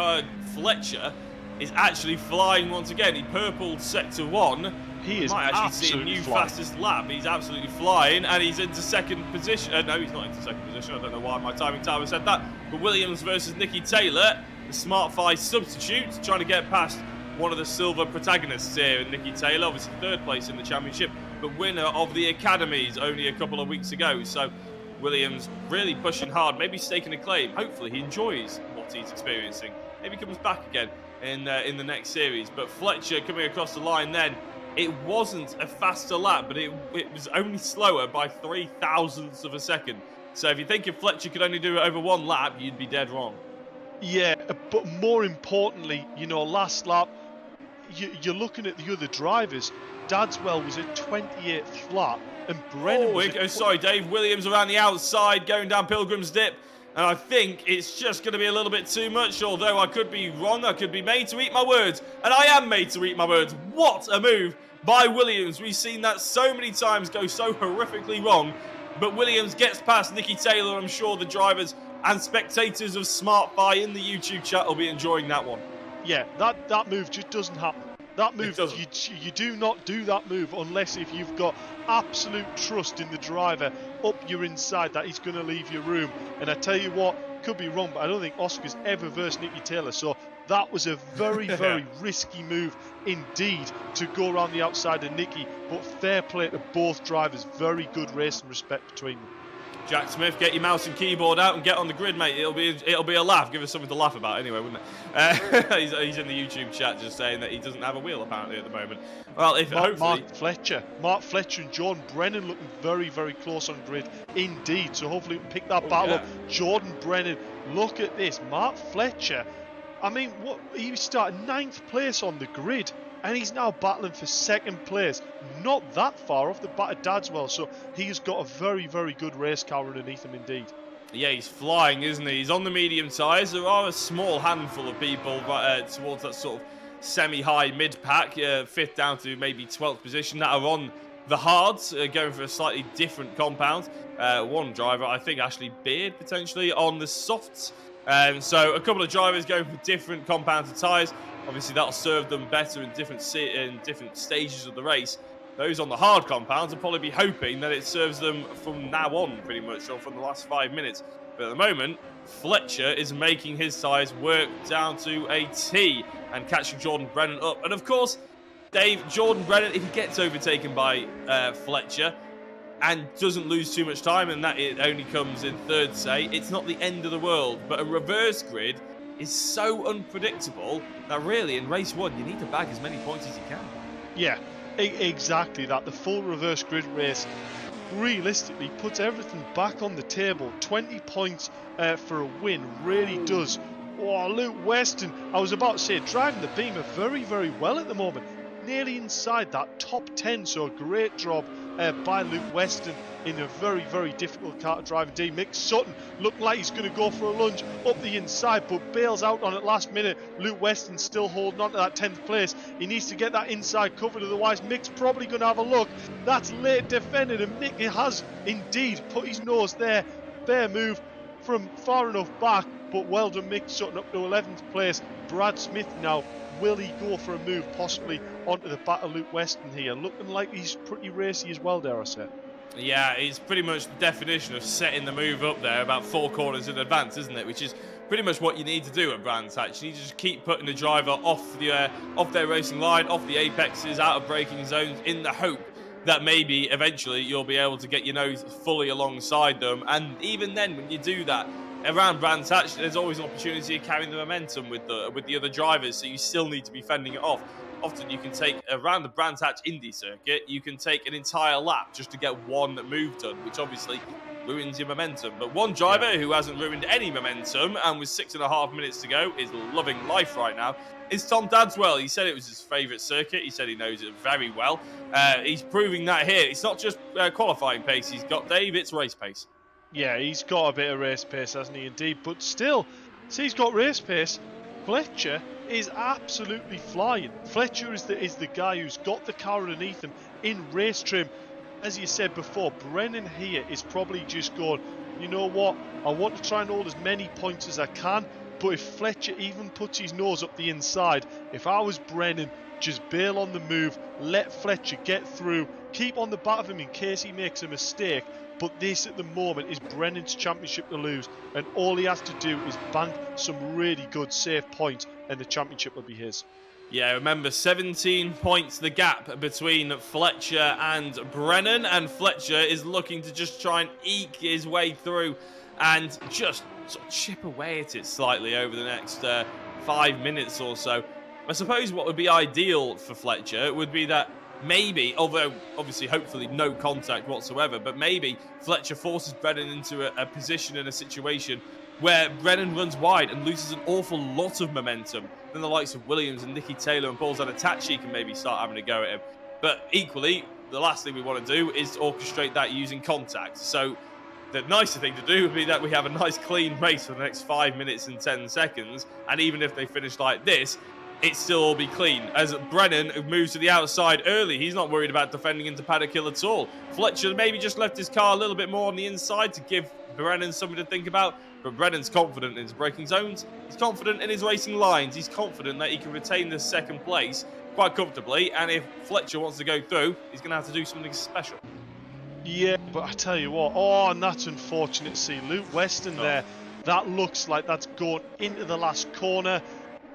Fletcher is actually flying once again. He purpled sector 1. He is might actually see a new flying. fastest lap. He's absolutely flying, and he's into second position. No, he's not into second position. I don't know why my timing tower said that. But Williams versus Nicky Taylor, the Smart 5 substitute, trying to get past one of the silver protagonists here in Nicky Taylor, obviously third place in the championship, but winner of the Academies only a couple of weeks ago. So Williams really pushing hard, maybe staking a claim. Hopefully he enjoys what he's experiencing. Maybe comes back again in the next series. But Fletcher coming across the line then, it wasn't a faster lap, but it was only slower by 0.003 of a second. So if you think if Fletcher could only do it over one lap, you'd be dead wrong. Yeah, but more importantly, last lap, you're looking at the other drivers. Dadswell was at 28th flat, and Brennan sorry, Dave. Williams around the outside, going down Pilgrim's Dip. And I think it's just going to be a little bit too much, although I could be wrong. I could be made to eat my words. And I am made to eat my words. What a move by Williams. We've seen that so many times go so horrifically wrong. But Williams gets past Nicky Taylor. I'm sure the drivers and spectators of Smart Fi in the YouTube chat will be enjoying that one. Yeah, that move just doesn't happen. That move, you do not do that move unless if you've got absolute trust in the driver up your inside that he's going to leave your room. And I tell you what, could be wrong, but I don't think Oscar's ever versed Nicky Taylor. So that was a very, very risky move indeed to go around the outside of Nicky. But fair play to both drivers. Very good race and respect between them. Jack Smith, get your mouse and keyboard out and get on the grid, mate. It'll be a laugh. Give us something to laugh about anyway, wouldn't it? He's in the YouTube chat just saying that he doesn't have a wheel apparently at the moment. Well, Mark Fletcher and Jordan Brennan looking very, very close on grid indeed. So hopefully we can pick that battle up. Jordan Brennan, look at this. Mark Fletcher, I mean, he started 9th place on the grid. and he's now battling for second place, not that far off the back of Dadswell. So he has got a very, very good race car underneath him indeed. Yeah, he's flying, isn't he? He's on the medium tyres. There are a small handful of people towards that sort of semi-high mid-pack, 5th down to maybe 12th position, that are on the hards, going for a slightly different compound. One driver, I think Ashley Beard, potentially, on the softs. So a couple of drivers going for different compounds of tyres. Obviously, that'll serve them better in different stages of the race. Those on the hard compounds will probably be hoping that it serves them from now on, pretty much, or from the last 5 minutes. But at the moment, Fletcher is making his tyres work down to a T and catching Jordan Brennan up. And of course, Dave, Jordan Brennan, if he gets overtaken by Fletcher and doesn't lose too much time, and that it only comes in third, say, it's not the end of the world. But a reverse grid is so unpredictable that really, in race one, you need to bag as many points as you can. Yeah, exactly that. The full reverse grid race realistically puts everything back on the table. 20 points for a win really does. Oh, Luke Weston, I was about to say, driving the Beamer very, very well at the moment. Nearly inside that top 10, so a great job by Luke Weston in a very, very difficult car to drive indeed. Mick Sutton looked like he's going to go for a lunge up the inside, but bails out on it last minute. Luke Weston still holding on to that 10th place. He needs to get that inside covered, otherwise Mick's probably going to have a look. That's late defended, and Mick has indeed put his nose there. Fair move from far enough back, but well done Mick Sutton up to 11th place. Brad Smith now, will he go for a move possibly onto the back of Luke Weston here? Looking like he's pretty racy as well, dare I say. Yeah, it's pretty much the definition of setting the move up there about 4 corners in advance, isn't it? Which is pretty much what you need to do at Brands Hatch. You need to just keep putting the driver off their racing line, off the apexes, out of braking zones, in the hope that maybe eventually you'll be able to get your nose fully alongside them. And even then, when you do that, around Brands Hatch, there's always an opportunity of carrying the momentum with the other drivers, so you still need to be fending it off. Often you can take, around the Brands Hatch Indy circuit, you can take an entire lap just to get one move done, which obviously ruins your momentum. But one driver who hasn't ruined any momentum, and with 6.5 minutes to go, is loving life right now, is Tom Dadswell. He said it was his favourite circuit. He said he knows it very well. He's proving that here. It's not just qualifying pace he's got, Dave, it's race pace. Yeah, he's got a bit of race pace, hasn't he, indeed? But still, see, he's got race pace. Fletcher is absolutely flying. Fletcher is the guy who's got the car underneath him in race trim. As you said before, Brennan here is probably just going, you know what, I want to try and hold as many points as I can, but if Fletcher even puts his nose up the inside, if I was Brennan, just bail on the move, let Fletcher get through, keep on the back of him in case he makes a mistake. But this at the moment is Brennan's championship to lose, and all he has to do is bank some really good safe points and the championship will be his. Yeah, remember, 17 points the gap between Fletcher and Brennan, and Fletcher is looking to just try and eke his way through and just sort of chip away at it slightly over the next 5 minutes or so. I suppose what would be ideal for Fletcher would be that maybe, although obviously hopefully no contact whatsoever, but maybe Fletcher forces Brennan into a position and a situation where Brennan runs wide and loses an awful lot of momentum. Then the likes of Williams and Nicky Taylor and Paul Zanettacci can maybe start having a go at him. But equally, the last thing we want to do is orchestrate that using contact. So the nicer thing to do would be that we have a nice clean race for the next 5 minutes and 10 seconds. And even if they finish like this, it still all be clean. As Brennan moves to the outside early, he's not worried about defending into paddock hill at all. Fletcher maybe just left his car a little bit more on the inside to give Brennan something to think about. But Brennan's confident in his braking zones. He's confident in his racing lines. He's confident that he can retain the second place quite comfortably. And if Fletcher wants to go through, he's going to have to do something special. Yeah, but I tell you what, oh, and that's unfortunate to see. Luke Weston there, that looks like that's going into the last corner.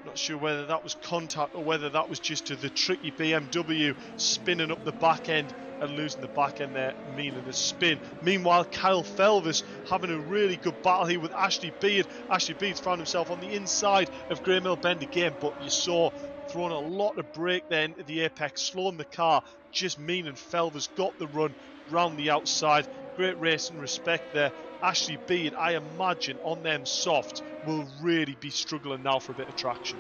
Not sure whether that was contact or whether that was just to the tricky BMW spinning up the back end and losing the back end there, meaning a spin. Meanwhile, Kyle Felvis having a really good battle here with Ashley Beard. Ashley Beard's found himself on the inside of Graham Hill Bend again, but you saw throwing a lot of brake there into the apex, slowing the car, just meaning Felvis got the run round the outside. Great race and respect there. Ashley Beard, I imagine, on them softs will really be struggling now for a bit of traction.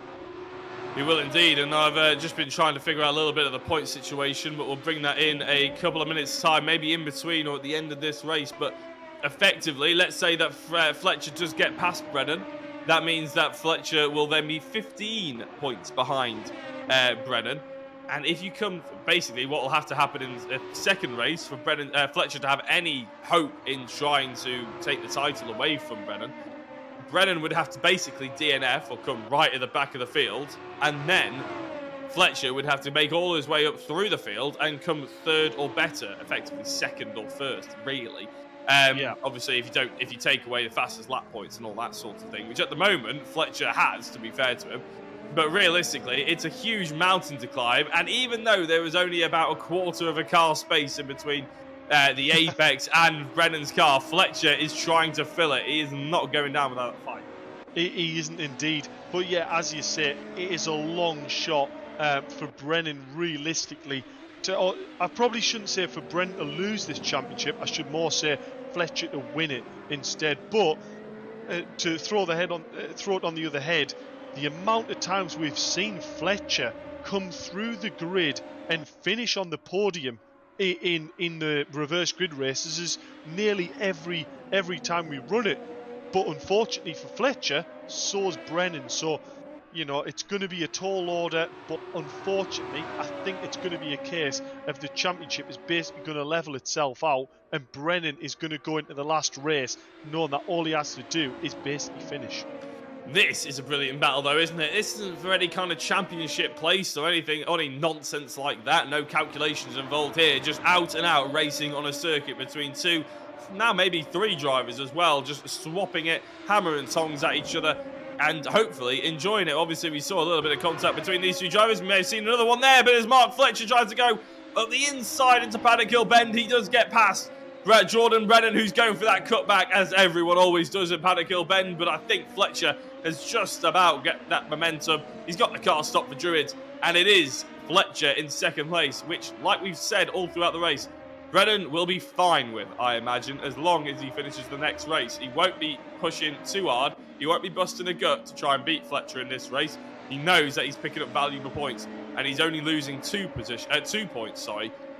We will indeed, and I've just been trying to figure out a little bit of the point situation, but we'll bring that in a couple of minutes' time, maybe in between or at the end of this race. But effectively, let's say that Fletcher does get past Brennan. That means that Fletcher will then be 15 points behind Brennan. And if you come, basically, what will have to happen in a second race for Fletcher to have any hope in trying to take the title away from Brennan would have to basically DNF or come right at the back of the field, and then Fletcher would have to make all his way up through the field and come third or better, effectively second or first, really. Obviously, if you take away the fastest lap points and all that sort of thing, which at the moment Fletcher has, to be fair to him. But realistically, it's a huge mountain to climb, and even though there was only about a quarter of a car space in between the apex and Brennan's car, Fletcher is trying to fill it. He is not going down without a fight. He isn't indeed. But yeah, as you say, it is a long shot for Brennan realistically. I probably shouldn't say for Brennan to lose this championship. I should more say Fletcher to win it instead. But to throw it on the other head, the amount of times we've seen Fletcher come through the grid and finish on the podium in the reverse grid races is nearly every time we run it. But unfortunately for Fletcher, so's Brennan. So, you know, it's going to be a tall order, but unfortunately, I think it's going to be a case of the championship is basically going to level itself out, and Brennan is going to go into the last race knowing that all he has to do is basically finish. This is a brilliant battle, though, isn't it? This isn't for any kind of championship place or anything, or any nonsense like that. No calculations involved here. Just out and out racing on a circuit between two, now maybe three drivers as well, just swapping it, hammer and tongs at each other, and hopefully enjoying it. Obviously, we saw a little bit of contact between these two drivers. We may have seen another one there, but as Mark Fletcher tries to go up the inside into Paddock Hill Bend, he does get past Jordan Brennan, who's going for that cutback, as everyone always does in Paddock Hill Bend. But I think Fletcher has just about get that momentum. He's got the car stopped for Druids, and it is Fletcher in second place, which, like we've said all throughout the race, Brennan will be fine with, I imagine, as long as he finishes the next race. He won't be pushing too hard. He won't be busting a gut to try and beat Fletcher in this race. He knows that he's picking up valuable points, and he's only losing 2 points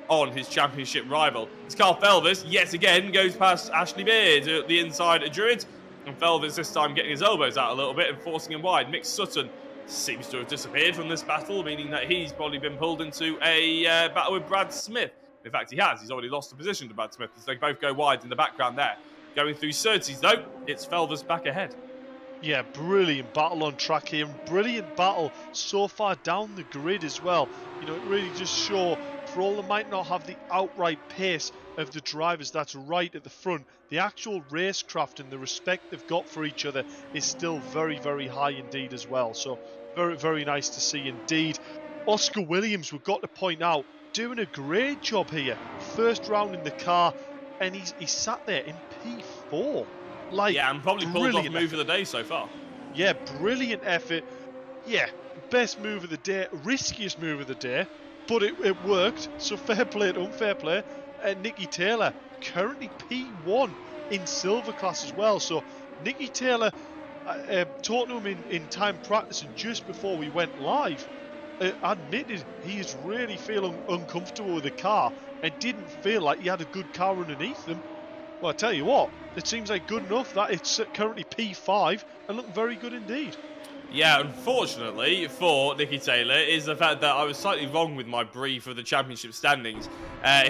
on his championship rival. It's Carl Felvis, yet again, goes past Ashley Beard at the inside of Druids, and Felvis this time getting his elbows out a little bit and forcing him wide. Mick Sutton seems to have disappeared from this battle, meaning that he's probably been pulled into a battle with Brad Smith. In fact, he has. He's already lost the position to Brad Smith, as they both go wide in the background there. Going through Surtees, though, it's Felvis back ahead. Yeah, brilliant battle on track here. Brilliant battle so far down the grid as well. You know, it really just shows, for all they might not have the outright pace of the drivers that's right at the front, the actual racecraft and the respect they've got for each other is still very, very high indeed as well. So very, very nice to see indeed. Oscar Williams, we've got to point out, doing a great job here. First round in the car, and he's sat there in P4. Yeah, and probably pulled off move of the day so far. Yeah, brilliant effort. Yeah, best move of the day, riskiest move of the day, but it worked. So fair play to him, fair play. Nicky Taylor, currently P1 in silver class as well. So Nicky Taylor, talked to him in time practicing just before we went live, admitted he is really feeling uncomfortable with the car and didn't feel like he had a good car underneath them. Well, I tell you what, it seems like good enough that it's currently P5 and looking very good indeed. Yeah, unfortunately for Nicky Taylor is the fact that I was slightly wrong with my brief of the championship standings.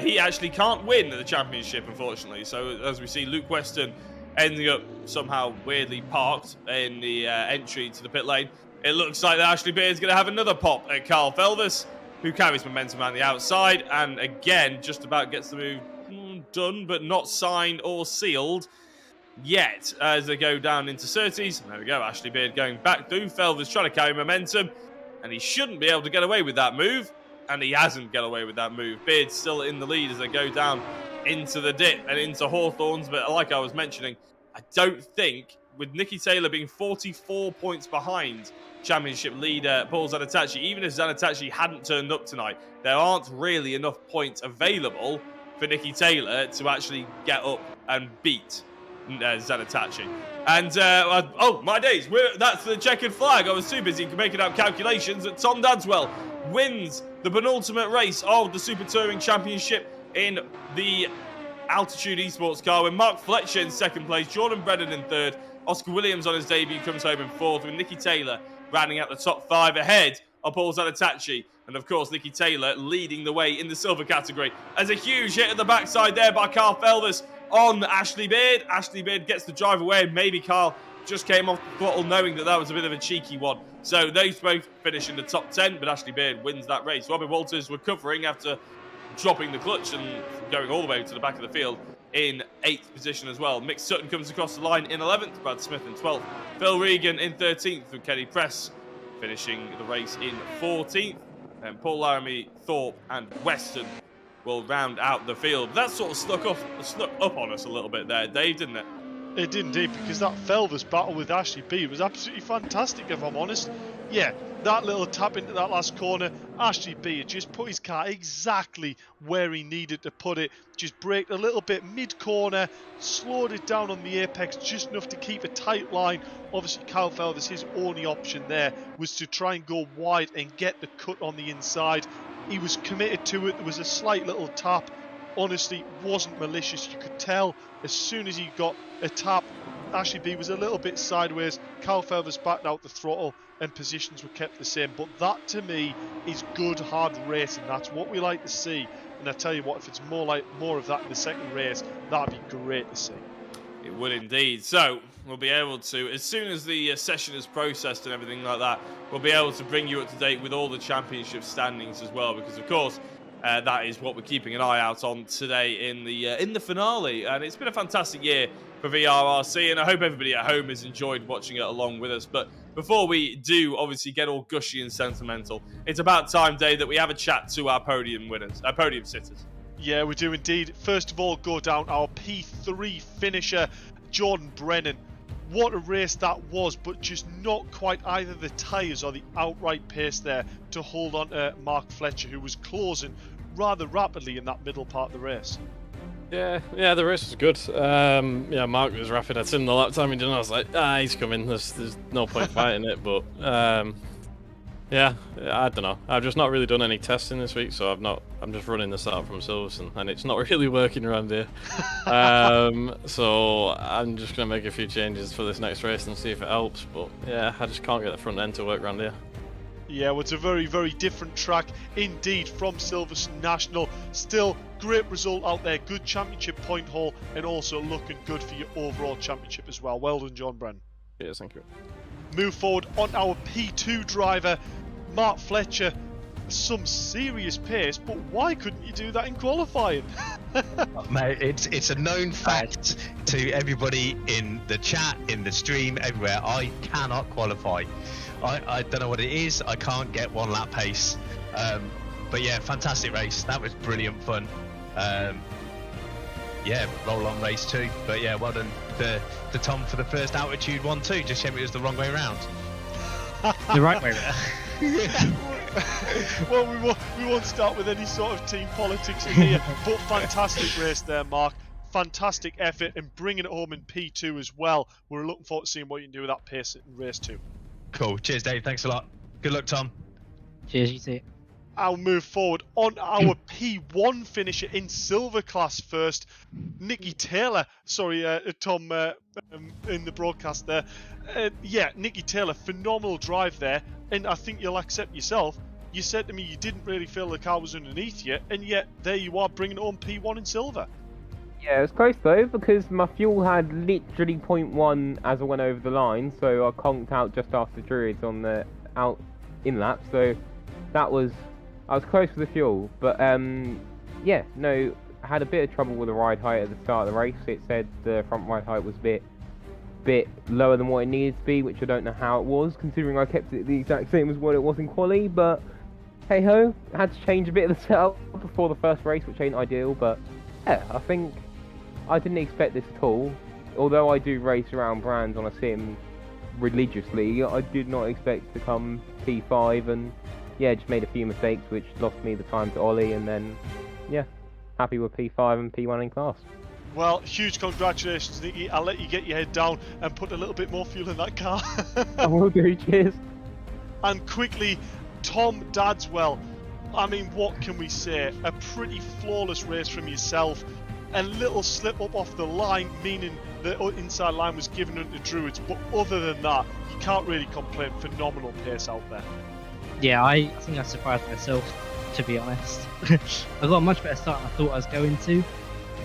He actually can't win the championship, unfortunately. So as we see, Luke Weston ending up somehow weirdly parked in the entry to the pit lane. It looks like that Ashley Beard's going to have another pop at Carl Felvis, who carries momentum around the outside and again just about gets the move done, but not signed or sealed yet as they go down into Surtees. There we go, Ashley Beard going back through. Felvis trying to carry momentum, and he shouldn't be able to get away with that move, and he hasn't got away with that move. Beard's still in the lead as they go down into the dip and into Hawthorns, but like I was mentioning, I don't think, with Nicky Taylor being 44 points behind championship leader Paul Zanettacci, even if Zanettacci hadn't turned up tonight, there aren't really enough points available for Nicky Taylor to actually get up and beat Zanettacci. And, oh, my days, that's the checkered flag. I was too busy making out calculations that Tom Dadswell wins the penultimate race of the Super Touring Championship in the Altitude Esports car, with Mark Fletcher in second place, Jordan Brennan in third, Oscar Williams on his debut comes home in fourth, with Nicky Taylor rounding out the top 5 ahead of Paul Zanettacci. And of course, Nicky Taylor leading the way in the silver category. As a huge hit at the backside there by Carl Felvis on Ashley Beard. Ashley Beard gets the drive away. Maybe Carl just came off the throttle knowing that was a bit of a cheeky one. So they both finish in the top 10, but Ashley Beard wins that race. Robin Walters recovering after dropping the clutch and going all the way to the back of the field in 8th position as well. Mick Sutton comes across the line in 11th, Brad Smith in 12th, Phil Regan in 13th, with Kenny Press finishing the race in 14th. And Paul Laramie, Thorpe and Weston will round out the field. That sort of snuck up on us a little bit there, Dave, didn't it? It did indeed, because that Felvis battle with Ashley B was absolutely fantastic, if I'm honest. Yeah, that little tap into that last corner, Ashley B had just put his car exactly where he needed to put it. Just braked a little bit mid-corner, slowed it down on the apex just enough to keep a tight line. Obviously, Kyle Felvis, his only option there was to try and go wide and get the cut on the inside. He was committed to it. There was a slight little tap. Honestly, wasn't malicious. You could tell as soon as he got a tap, Ashley B was a little bit sideways. Kyle Felvis backed out the throttle and positions were kept the same. But that, to me, is good, hard racing. That's what we like to see. And I tell you what, if it's more of that in the second race, that'd be great to see. It would indeed. So we'll be able to, as soon as the session is processed and everything like that, we'll be able to bring you up to date with all the championship standings as well. Because of course, that is what we're keeping an eye out on today in the finale. And it's been a fantastic year for VRRC, and I hope everybody at home has enjoyed watching it along with us. But before we do obviously get all gushy and sentimental, it's about time, Dave, that we have a chat to our podium winners, our podium sitters. Yeah, we do indeed. First of all, go down our P3 finisher, Jordan Brennan. What a race that was, but just not quite either the tyres or the outright pace there to hold on to Mark Fletcher, who was closing rather rapidly in that middle part of the race. Yeah, the race was good. Yeah, Mark was rapid. I'd seen the lap time, and I was like, he's coming. There's no point fighting it. But yeah, I don't know. I've just not really done any testing this week, so I'm just running the start from Silverstone, and it's not really working around here. So I'm just gonna make a few changes for this next race and see if it helps. But yeah, I just can't get the front end to work around here. Yeah, well, it's a very, very different track indeed from Silverstone National. Still, great result out there. Good championship point haul, and also looking good for your overall championship as well. Well done, John Brennan. Yes, thank you. Move forward on our P2 driver, Mark Fletcher. Some serious pace, but why couldn't you do that in qualifying? Mate, it's a known fact to everybody in the chat, in the stream, everywhere. I cannot qualify. I don't know what it is. I can't get one lap pace. But yeah, fantastic race. That was brilliant fun. Yeah, roll on race 2. But yeah, well done to Tom for the first altitude 1-2. Just shame it was the wrong way around. The right way around. Well, we won't start with any sort of team politics in here. But fantastic race there, Mark. Fantastic effort and bringing it home in P2 as well. We're looking forward to seeing what you can do with that pace in race 2. Cool. Cheers, Dave. Thanks a lot. Good luck, Tom. Cheers, you too. I'll move forward on our P1 finisher in silver class first. Nicky Taylor. Sorry, Tom, in the broadcast there. Yeah, Nicky Taylor, phenomenal drive there. And I think you'll accept yourself. You said to me you didn't really feel the car was underneath you, and yet there you are bringing it on P1 in silver. Yeah, it was close though, because my fuel had literally 0.1 as I went over the line, so I conked out just after Druids on the out in lap, so I was close with the fuel, but yeah, no, I had a bit of trouble with the ride height at the start of the race. It said the front ride height was a bit lower than what it needed to be, which I don't know how it was, considering I kept it the exact same as what it was in quali, but hey ho, I had to change a bit of the setup before the first race, which ain't ideal, but yeah, I think I didn't expect this at all. Although I do race around brands on a sim religiously, I did not expect to come P5, and yeah, just made a few mistakes which lost me the time to Ollie, and then yeah, happy with P5 and P1 in class. Well, huge congratulations, Nicky. I'll let you get your head down and put a little bit more fuel in that car. I will do, cheers. And quickly, Tom Dadswell. I mean, what can we say? A pretty flawless race from yourself. A little slip up off the line, meaning the inside line was given unto Druids. But other than that, you can't really complain. Phenomenal pace out there. Yeah, I think I surprised myself, to be honest. I got a much better start than I thought I was going to,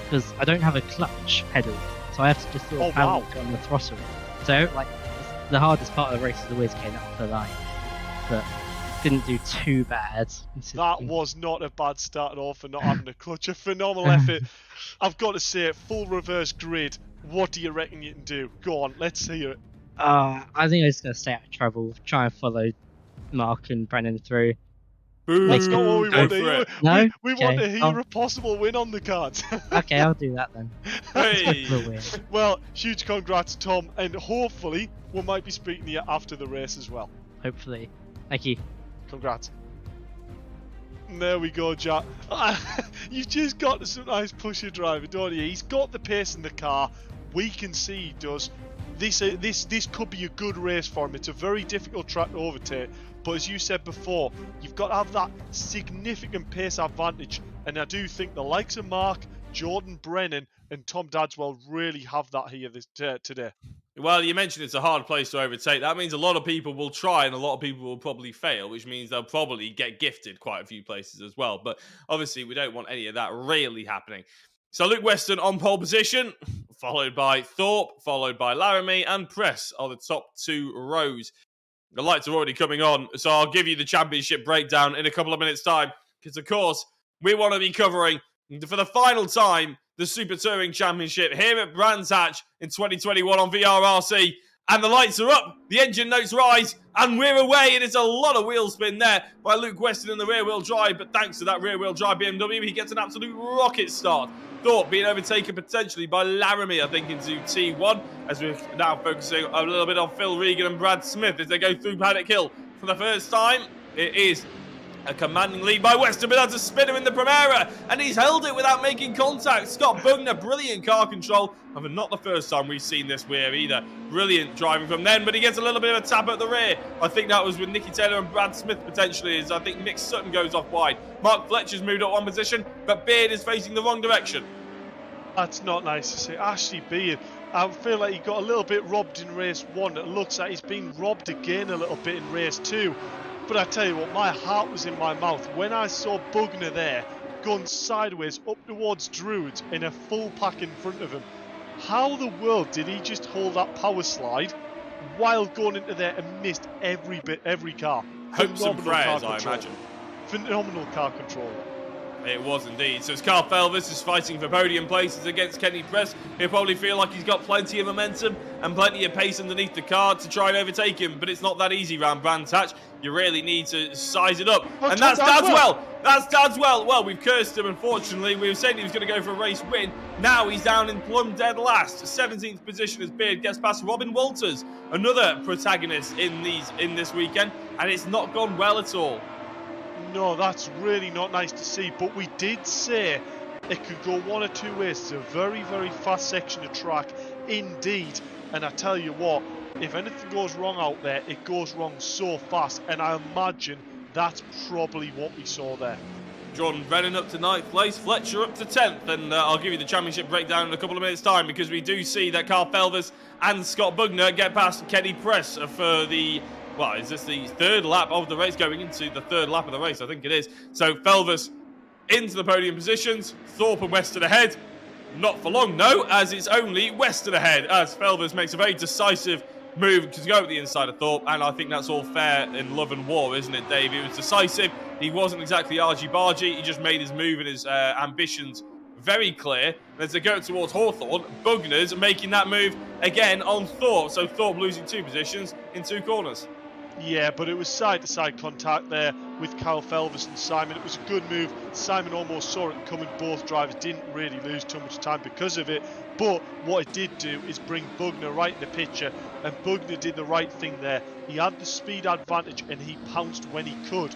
because I don't have a clutch pedal, so I have to just sort of pound it on the throttle. So, like, the hardest part of the race is always getting up the line, but didn't do too bad. That was not a bad start at all for not having a clutch. A phenomenal effort. I've got to say, full reverse grid. What do you reckon you can do? Go on, let's hear it. I think I'm just going to stay out of trouble, try and follow Mark and Brennan through. That's not what we want to hear. No? We want to hear a possible win on the cards. Okay, I'll do that then. Hey. Well, huge congrats, Tom, and hopefully we might be speaking to you after the race as well. Hopefully. Thank you. Congrats. There we go, Jack. You've just got some nice pusher driver, don't you? He's got the pace in the car. We can see he does. This could be a good race for him. It's a very difficult track to overtake. But as you said before, you've got to have that significant pace advantage. And I do think the likes of Mark, Jordan Brennan, and Tom Dadswell really have that here today. Well, you mentioned it's a hard place to overtake. That means a lot of people will try and a lot of people will probably fail, which means they'll probably get gifted quite a few places as well. But obviously, we don't want any of that really happening. So Luke Weston on pole position, followed by Thorpe, followed by Laramie, and Press are the top two rows. The lights are already coming on, so I'll give you the championship breakdown in a couple of minutes' time. Because, of course, we want to be covering, for the final time, the Super Touring Championship here at Brands Hatch in 2021 on VRRC. And the lights are up, the engine notes rise, and we're away. It is a lot of wheel spin there by Luke Weston in the rear-wheel drive. But thanks to that rear-wheel drive BMW, he gets an absolute rocket start. Thorpe being overtaken potentially by Laramie, I think, into T1, as we're now focusing a little bit on Phil Regan and Brad Smith as they go through Paddock Hill for the first time. It is a commanding lead by Weston, but that's a spinner in the Primera, and he's held it without making contact. Scott Bugner, brilliant car control, and not the first time we've seen this weir either. Brilliant driving from then, but he gets a little bit of a tap at the rear. I think that was with Nicky Taylor and Brad Smith potentially, as I think Mick Sutton goes off wide. Mark Fletcher's moved up one position, but Beard is facing the wrong direction. That's not nice to see. Ashley Beard, I feel like he got a little bit robbed in race 1. It looks like he's been robbed again a little bit in race 2. But I tell you what, my heart was in my mouth when I saw Bugner there going sideways up towards Druids in a full pack in front of him. How the world did he just hold that power slide while going into there and missed every car? Hopes and prayers, I imagine. Phenomenal car control. It was indeed. So as Carl Felvis is fighting for podium places against Kenny Press, he'll probably feel like he's got plenty of momentum and plenty of pace underneath the car to try and overtake him. But it's not that easy round Brands Hatch. You really need to size it up. And that's Dadswell. That's Dadswell. Well, we've cursed him, unfortunately. We were saying he was going to go for a race win. Now he's down in plumb dead last. 17th position as Beard gets past Robin Walters, another protagonist in this weekend. And it's not gone well at all. No, that's really not nice to see, but we did say it could go one or two ways. It's a very, very fast section of track indeed, and I tell you what, if anything goes wrong out there, it goes wrong so fast, and I imagine that's probably what we saw there. Jordan Brennan up to 9th place, Fletcher up to 10th, and I'll give you the championship breakdown in a couple of minutes' time, because we do see that Carl Felvis and Scott Bugner get past Kenny Press for the... Well, is this the third lap of the race? Going into the third lap of the race, I think it is. So Felvis into the podium positions. Thorpe and Weston ahead. Not for long, no, as it's only Weston ahead, as Felvis makes a very decisive move to go at the inside of Thorpe. And I think that's all fair in love and war, isn't it, Dave? It was decisive. He wasn't exactly argy-bargy. He just made his move and his ambitions very clear. And as they go towards Hawthorne, Bugner's making that move again on Thorpe. So Thorpe losing 2 positions in 2 corners. Yeah, but it was side-to-side contact there with Carl Felvis and Simon. It was a good move. Simon almost saw it coming. Both drivers didn't really lose too much time because of it. But what it did do is bring Bugner right in the picture. And Bugner did the right thing there. He had the speed advantage and he pounced when he could.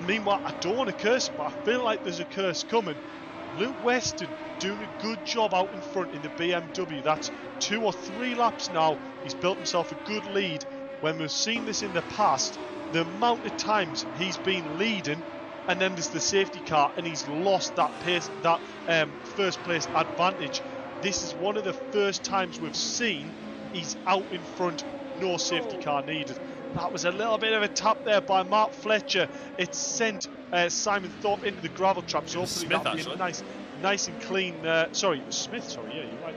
Meanwhile, I don't want to curse him, but I feel like there's a curse coming. Luke Weston doing a good job out in front in the BMW. That's 2 or 3 laps now. He's built himself a good lead. When we've seen this in the past, the amount of times he's been leading and then there's the safety car and he's lost that pace, that first place advantage. This is one of the first times we've seen he's out in front, no safety car needed. That was a little bit of a tap there by Mark Fletcher. It sent Simon Thorpe into the gravel trap. So hopefully that'll be a nice and clean. Sorry, it was Smith. Sorry, yeah, you're right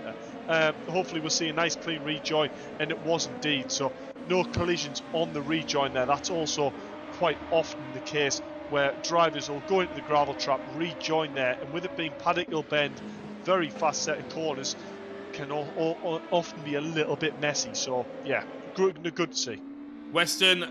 there. Hopefully we'll see a nice clean rejoin, and it was indeed. So no collisions on the rejoin there. That's also quite often the case where drivers will go into the gravel trap, rejoin there, and with it being Paddock Hill Bend, very fast set of corners, can often be a little bit messy. So yeah, good to see. Weston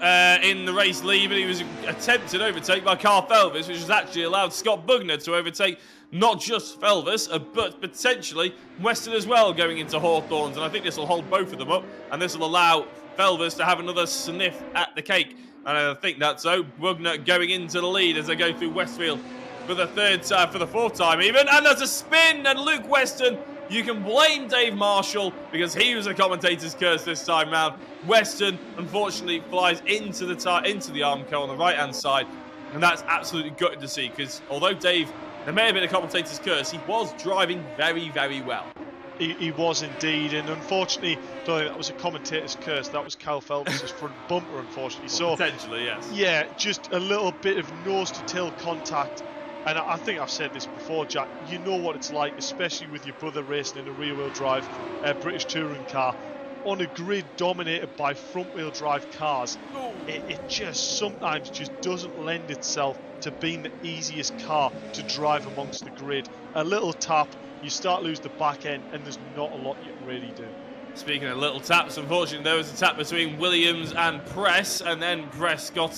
in the race lead, but he was attempted overtake by Carl Felvis, which has actually allowed Scott Bugner to overtake not just Felvis, but potentially Weston as well going into Hawthorns. And I think this will hold both of them up, and this will allow Felvis to have another sniff at the cake. And I think that's so. Bugner going into the lead as they go through Westfield for the fourth time even. And there's a spin, and Luke Weston, you can blame Dave Marshall because he was a commentator's curse this time round. Weston, unfortunately, flies into the Armco on the right-hand side, and that's absolutely gutted to see because although Dave, there may have been a commentator's curse, he was driving very, very well. He was indeed, and unfortunately, I don't think that was a commentator's curse. That was Kyle Felvis' front bumper, unfortunately. Well, so potentially, yes. Yeah, just a little bit of nose-to-tail contact. And I think I've said this before, Jack. You know what it's like, especially with your brother racing in a rear-wheel drive British touring car on a grid dominated by front-wheel drive cars. It just sometimes just doesn't lend itself to being the easiest car to drive amongst the grid. A little tap, you start lose the back end, and there's not a lot you can really do. Speaking of little taps, unfortunately there was a tap between Williams and Press, and then Press got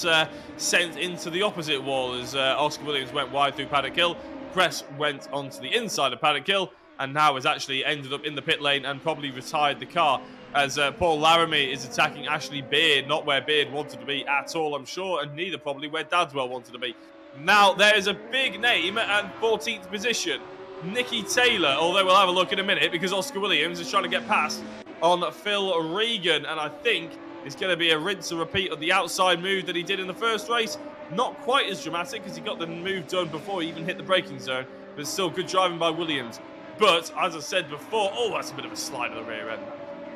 sent into the opposite wall as Oscar Williams went wide through Paddock Hill. Press went onto the inside of Paddock Hill and now has actually ended up in the pit lane and probably retired the car as Paul Laramie is attacking Ashley Beard, not where Beard wanted to be at all, I'm sure, and neither probably where Dadswell wanted to be. Now there is a big name at 14th position. Nicky Taylor, although we'll have a look in a minute because Oscar Williams is trying to get past on Phil Regan, and I think it's going to be a rinse and repeat of the outside move that he did in the first race. Not quite as dramatic because he got the move done before he even hit the braking zone, but still good driving by Williams. But as I said before, that's a bit of a slide on the rear end.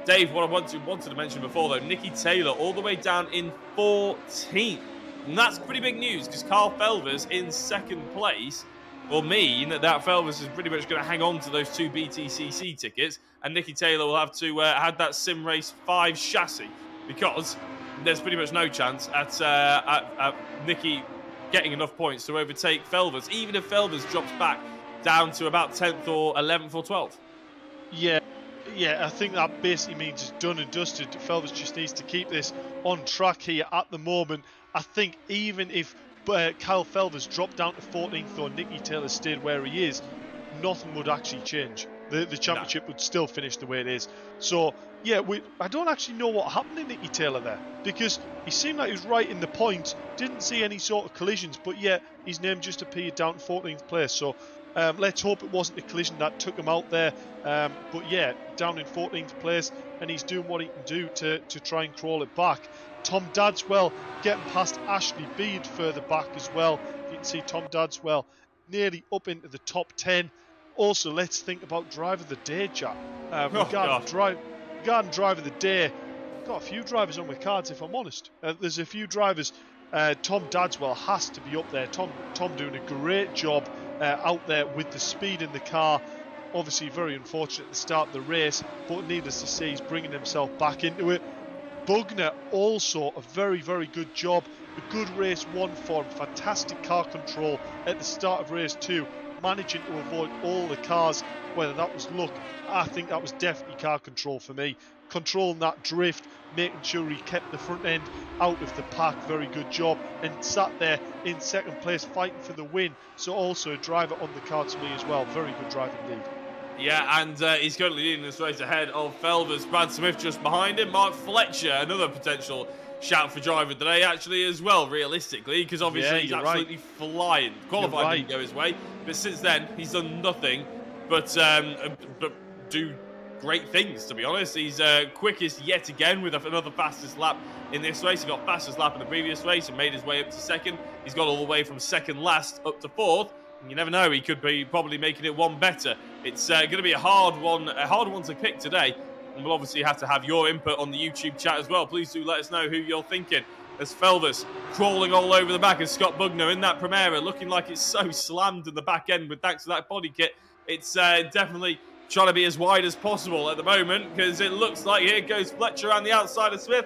Dave, what I wanted to mention before though, Nicky Taylor all the way down in 14th, and that's pretty big news because Carl Felvis in second place will mean that Felvis is pretty much going to hang on to those 2 BTCC tickets, and Nicky Taylor will have to have that Sim Race 5 chassis because there's pretty much no chance at Nicky getting enough points to overtake Felvis, even if Felvis drops back down to about 10th or 11th or 12th. Yeah, I think that basically means it's done and dusted. Felvis just needs to keep this on track here at the moment. I think even if Kyle Felvis dropped down to 14th or Nicky Taylor stayed where he is, nothing would actually change. The championship would still finish the way it is. So, yeah, I don't actually know what happened to Nicky Taylor there because he seemed like he was right in the points, didn't see any sort of collisions, but yet his name just appeared down to 14th place. So, let's hope it wasn't the collision that took him out there. But yeah, down in 14th place, and he's doing what he can do to try and crawl it back. Tom Dadswell getting past Ashley Beard further back as well. You can see Tom Dadswell nearly up into the top 10. Also, let's think about driver of the day, Jack. Regarding driver of the day, got a few drivers on my cards if I'm honest. There's a few drivers. Tom Dadswell has to be up there. Tom doing a great job out there with the speed in the car. Obviously very unfortunate at the start of the race, but needless to say he's bringing himself back into it. Bugner also a very, very good job. A good race 1 for him. Fantastic car control at the start of race 2. Managing to avoid all the cars, whether that was luck, I think that was definitely car control for me. Controlling that drift, making sure he kept the front end out of the pack, very good job, and sat there in second place fighting for the win. So also a driver on the card to me as well, very good drive indeed. Yeah, and he's currently leading this race ahead of Felvers. Brad Smith just behind him. Mark Fletcher, another potential shout for driver today, actually, as well, realistically, because obviously he's absolutely flying. Qualifying didn't go his way, but since then, he's done nothing but do great things, to be honest. He's quickest yet again with another fastest lap in this race. He got fastest lap in the previous race and made his way up to second. He's got all the way from second last up to fourth. And you never know, he could be probably making it one better. It's going to be a hard one to pick today. And we'll obviously have to have your input on the YouTube chat as well. Please do let us know who you're thinking. As Felvers crawling all over the back, and Scott Bugner in that Primera, looking like it's so slammed in the back end, but thanks to that body kit, it's definitely trying to be as wide as possible at the moment, because it looks like here goes Fletcher around the outside of Smith.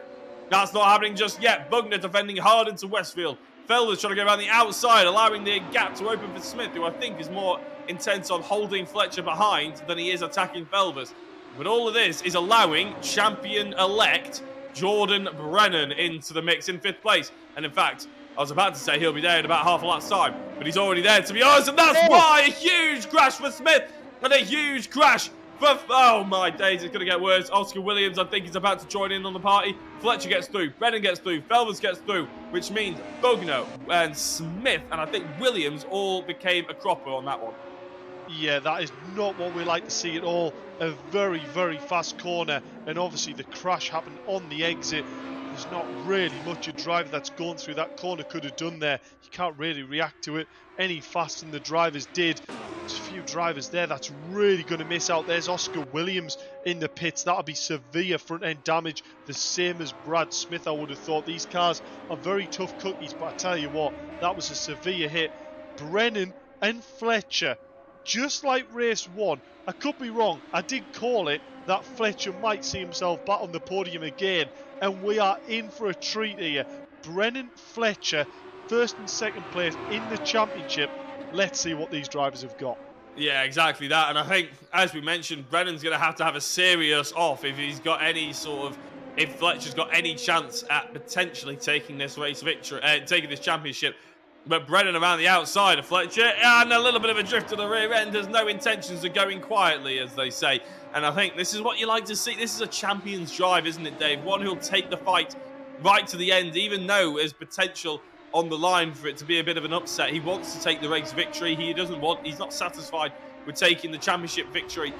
That's not happening just yet. Bugner defending hard into Westfield. Felvers trying to go around the outside, allowing the gap to open for Smith, who I think is more intent on holding Fletcher behind than he is attacking Felvers. But all of this is allowing champion-elect Jordan Brennan into the mix in 5th place. And in fact, I was about to say he'll be there in about half a lap's time, but he's already there, to be honest, and that's why a huge crash for Smith and a huge crash for, oh my days, it's going to get worse. Oscar Williams, I think he's about to join in on the party. Fletcher gets through, Brennan gets through, Felvers gets through, which means Bugner and Smith and I think Williams all became a cropper on that one. Yeah, that is not what we like to see at all. A very, very fast corner, and obviously the crash happened on the exit. There's not really much a driver that's gone through that corner could have done there. You can't really react to it any faster than the drivers did. There's a few drivers there that's really going to miss out. There's Oscar Williams in the pits. That'll be severe front end damage, the same as Brad Smith. I would have thought these cars are very tough cookies, but I tell you what, that was a severe hit. Brennan and Fletcher, just like race 1, I could be wrong, I did call it that Fletcher might see himself back on the podium again, and we are in for a treat here. Brennan, Fletcher, 1st and 2nd place in the championship. Let's see what these drivers have got. Yeah, exactly that, and I think, as we mentioned, Brennan's going to have a serious off if he's got any sort of, if Fletcher's got any chance at potentially taking this race victory, taking this championship. But Brennan around the outside of Fletcher, and a little bit of a drift to the rear end. There's no intentions of going quietly, as they say. And I think this is what you like to see. This is a champion's drive, isn't it, Dave? One who'll take the fight right to the end, even though there's potential on the line for it to be a bit of an upset. He wants to take the race victory. He's not satisfied with taking the championship victory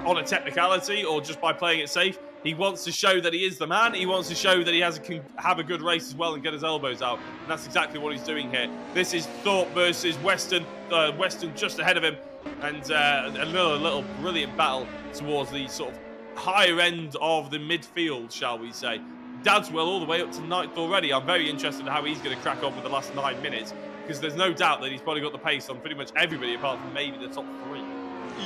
on a technicality or just by playing it safe. He wants to show that he is the man. He wants to show that he can have a good race as well and get his elbows out. And that's exactly what he's doing here. This is Thorpe versus Weston. Weston just ahead of him. And another little brilliant battle towards the sort of higher end of the midfield, shall we say. Dadswell all the way up to 9th already. I'm very interested in how he's going to crack on with the last 9 minutes, because there's no doubt that he's probably got the pace on pretty much everybody apart from maybe the top 3.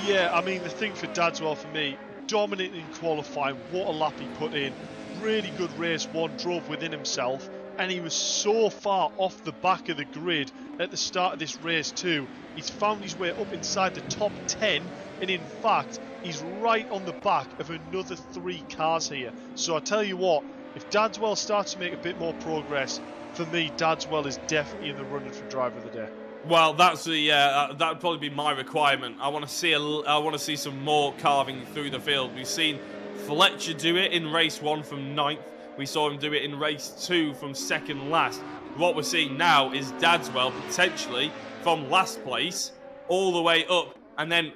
Yeah, I mean, the thing for Dadswell for me, dominant in qualifying, what a lap he put in. Really good race 1, drove within himself, and he was so far off the back of the grid at the start of this race 2. He's found his way up inside the top 10, and in fact, he's right on the back of another 3 cars here. So I tell you what, if Dadswell starts to make a bit more progress, for me, Dadswell is definitely in the running for driver of the day. Well, that's the that would probably be my requirement. I want to see some more carving through the field. We've seen Fletcher do it in race 1 from 9th. We saw him do it in race 2 from 2nd last. What we're seeing now is Dadswell potentially from last place all the way up, and then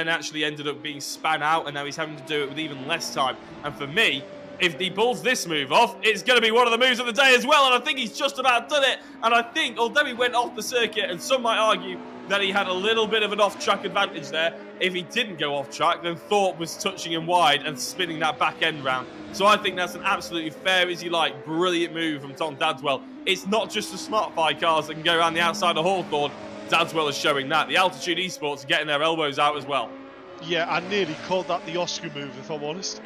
actually ended up being span out, and now he's having to do it with even less time. And for me, if he pulls this move off, it's going to be one of the moves of the day as well, and I think he's just about done it. And I think, although he went off the circuit, and some might argue that he had a little bit of an off-track advantage there, if he didn't go off-track, then Thorpe was touching him wide and spinning that back end round. So I think that's an absolutely fair as you like, brilliant move from Tom Dadswell. It's not just the SmartFi cars that can go around the outside of Hawthorne. Dadswell is showing that. The Altitude Esports are getting their elbows out as well. Yeah, I nearly called that the Oscar move, if I'm honest.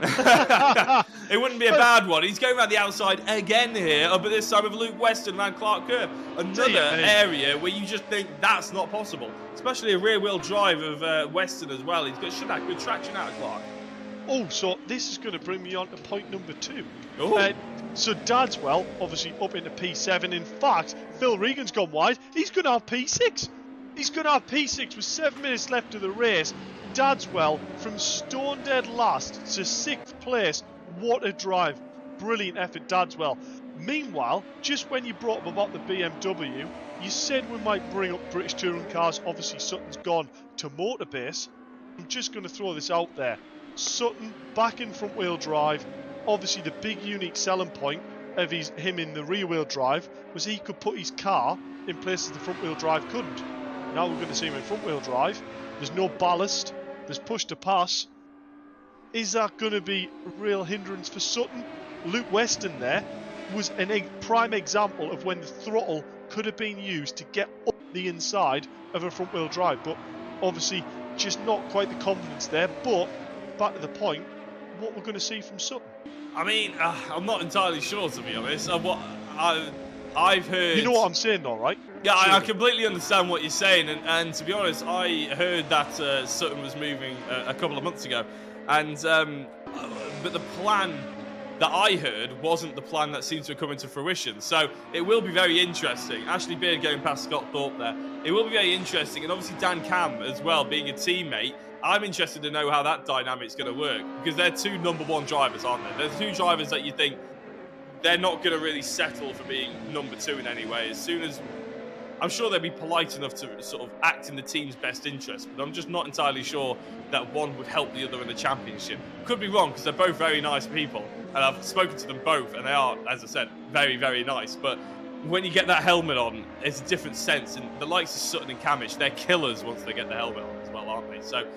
It wouldn't be a bad one. He's going around the outside again here, but this time with Luke Weston around Clark Curve. Another area where you just think that's not possible. Especially a rear-wheel drive of Weston as well. Should have good traction out of Clark. Oh, so this is going to bring me on to point number 2. Oh. So Dadswell, obviously up into P7. In fact, Phil Regan's gone wide. He's going to have P6. He's going to have P6 with 7 minutes left of the race. Dadswell from stone dead last to 6th place. What a drive. Brilliant effort, Dadswell. Meanwhile, just when you brought up about the BMW, you said we might bring up British touring cars. Obviously, Sutton's gone to Motorbase. I'm just going to throw this out there. Sutton back in front wheel drive. Obviously, the big unique selling point of him in the rear wheel drive was he could put his car in places the front wheel drive couldn't. Now we're going to see him in front wheel drive. There's no ballast. There's push to pass. Is that going to be a real hindrance for Sutton? Luke Weston there was a prime example of when the throttle could have been used to get up the inside of a front wheel drive, but obviously just not quite the confidence there. But back to the point, what we're going to see from Sutton. I mean, I'm not entirely sure, to be honest. I've heard... You know what I'm saying though, right? Yeah, I completely understand what you're saying, and to be honest, I heard that Sutton was moving a couple of months ago, and but the plan that I heard wasn't the plan that seems to have come into fruition. So it will be very interesting. Ashley Beard going past Scott Thorpe there. It will be very interesting, and obviously Dan Cam as well, being a teammate. I'm interested to know how that dynamic's going to work, because they're two #1 drivers, aren't they? They're two drivers that you think they're not going to really settle for being #2 in any way. As soon as... I'm sure they'd be polite enough to sort of act in the team's best interest, but I'm just not entirely sure that one would help the other in the championship. Could be wrong, because they're both very nice people, and I've spoken to them both, and they are, as I said, very, very nice. But when you get that helmet on, it's a different sense, and the likes of Sutton and Camish, they're killers once they get the helmet on as well, aren't they? So,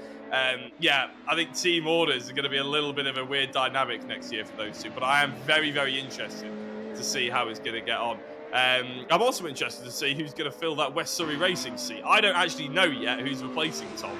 yeah, I think team orders are going to be a little bit of a weird dynamic next year for those two, but I am very, very interested to see how it's going to get on. I'm also interested to see who's going to fill that West Surrey Racing seat. I don't actually know yet who's replacing Tom,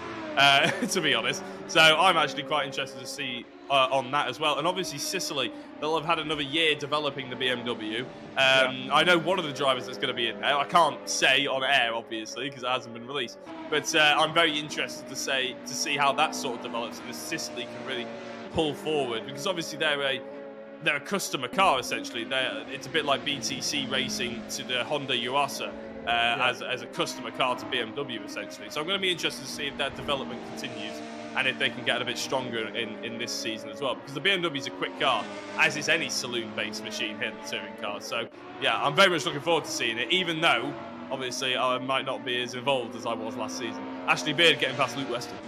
to be honest. So I'm actually quite interested to see on that as well. And obviously Sicily, they'll have had another year developing the BMW. I know one of the drivers that's going to be in there. I can't say on air, obviously, because it hasn't been released. But I'm very interested to see how that sort of develops and if Sicily can really pull forward. Because obviously they're a customer car, essentially. It's a bit like BTC racing to the Honda Yuasa as a customer car to BMW, essentially. So I'm going to be interested to see if that development continues and if they can get a bit stronger in this season as well. Because the BMW is a quick car, as is any saloon-based machine here in the touring car. So, yeah, I'm very much looking forward to seeing it, even though, obviously, I might not be as involved as I was last season. Ashley Beard getting past Luke Weston.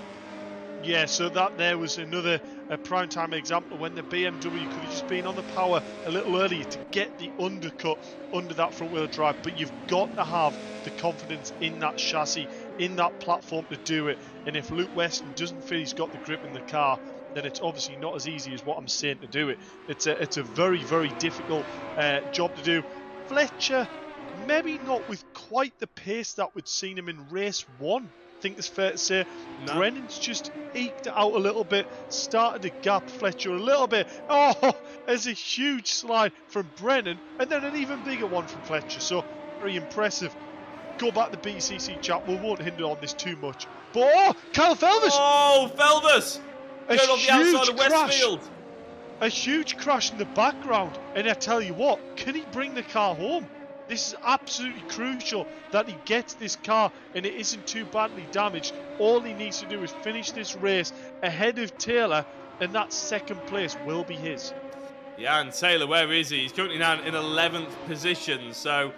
Yeah, so that there was another prime time example when the BMW could have just been on the power a little earlier to get the undercut under that front wheel drive. But you've got to have the confidence in that chassis, in that platform to do it. And if Luke Weston doesn't feel he's got the grip in the car, then it's obviously not as easy as what I'm saying to do it. It's a very, very difficult job to do. Fletcher, maybe not with quite the pace that we'd seen him in race 1. I think it's fair to say. No. Brennan's just eked it out a little bit, started to gap Fletcher a little bit. Oh, there's a huge slide from Brennan, and then an even bigger one from Fletcher. So, very impressive. Go back to the BCC chat. We won't hinder on this too much. But, oh, Kyle Felvis! Oh, Felvis! Going on the outside of Westfield. A huge crash in the background. And I tell you what, can he bring the car home? This is absolutely crucial that he gets this car and it isn't too badly damaged. All he needs to do is finish this race ahead of Taylor, and that second place will be his. Yeah, and Taylor, where is he? He's currently now in 11th position, so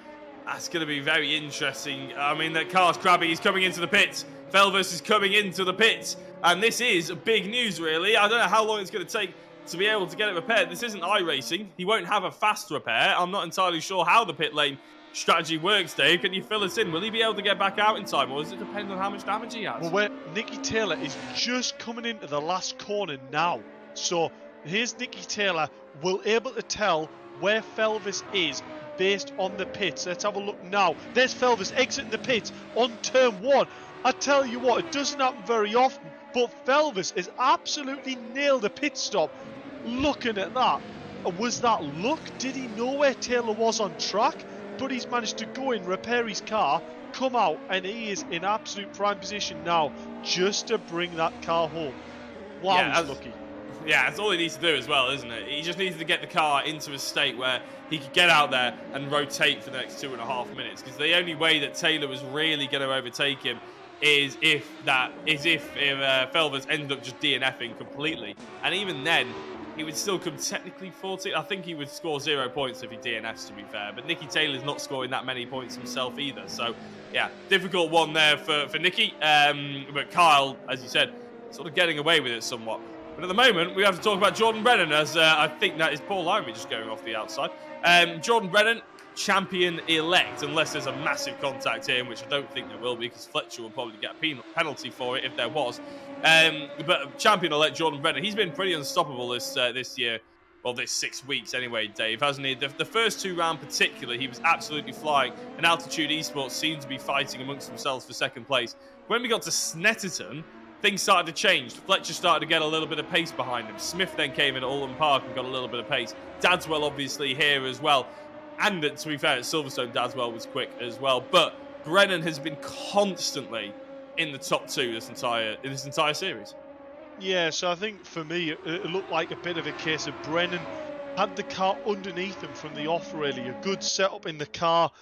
that's going to be very interesting. I mean, that car's crabbing. He's coming into the pits. Felvis is coming into the pits, and this is big news, really. I don't know how long it's going to take to be able to get it repaired. This isn't iRacing. He won't have a fast repair. I'm not entirely sure how the pit lane strategy works, Dave. Can you fill us in? Will he be able to get back out in time, or does it depend on how much damage he has? Well, Nicky Taylor is just coming into the last corner now. So here's Nicky Taylor. We're able to tell where Felvis is based on the pits. Let's have a look now. There's Felvis exiting the pits on turn 1. I tell you what, it doesn't happen very often, but Felvis has absolutely nailed a pit stop. Looking at that, was that luck? Did he know where Taylor was on track? But he's managed to go in, repair his car, come out, and he is in absolute prime position now just to bring that car home. Wow, yeah, he's lucky. Yeah, that's all he needs to do as well, isn't it? He just needs to get the car into a state where he could get out there and rotate for the next 2.5 minutes. Because the only way that Taylor was really going to overtake him is if Felvers ended up just DNFing completely. And even then, he would still come technically 14th. I think he would score 0 points if he DNFs, to be fair. But Nicky Taylor's not scoring that many points himself either. So, yeah, difficult one there for Nicky. But Kyle, as you said, sort of getting away with it somewhat. But at the moment, we have to talk about Jordan Brennan, as I think that is Paul Laramie just going off the outside. Jordan Brennan, champion-elect, unless there's a massive contact here, which I don't think there will be, because Fletcher will probably get a penalty for it if there was. But champion-elect Jordan Brennan, he's been pretty unstoppable this year. Well, this 6 weeks anyway, Dave, hasn't he? The first 2 rounds particularly, he was absolutely flying. And Altitude Esports seemed to be fighting amongst themselves for second place. When we got to Snetterton, things started to change. Fletcher started to get a little bit of pace behind him. Smith then came in at Oldham Park and got a little bit of pace. Dadswell obviously here as well. And to be fair, at Silverstone, Dadswell was quick as well. But Brennan has been constantly in the top 2 this entire series. Yeah, so I think for me, it looked like a bit of a case of Brennan had the car underneath him from the off, really. A good setup in the car,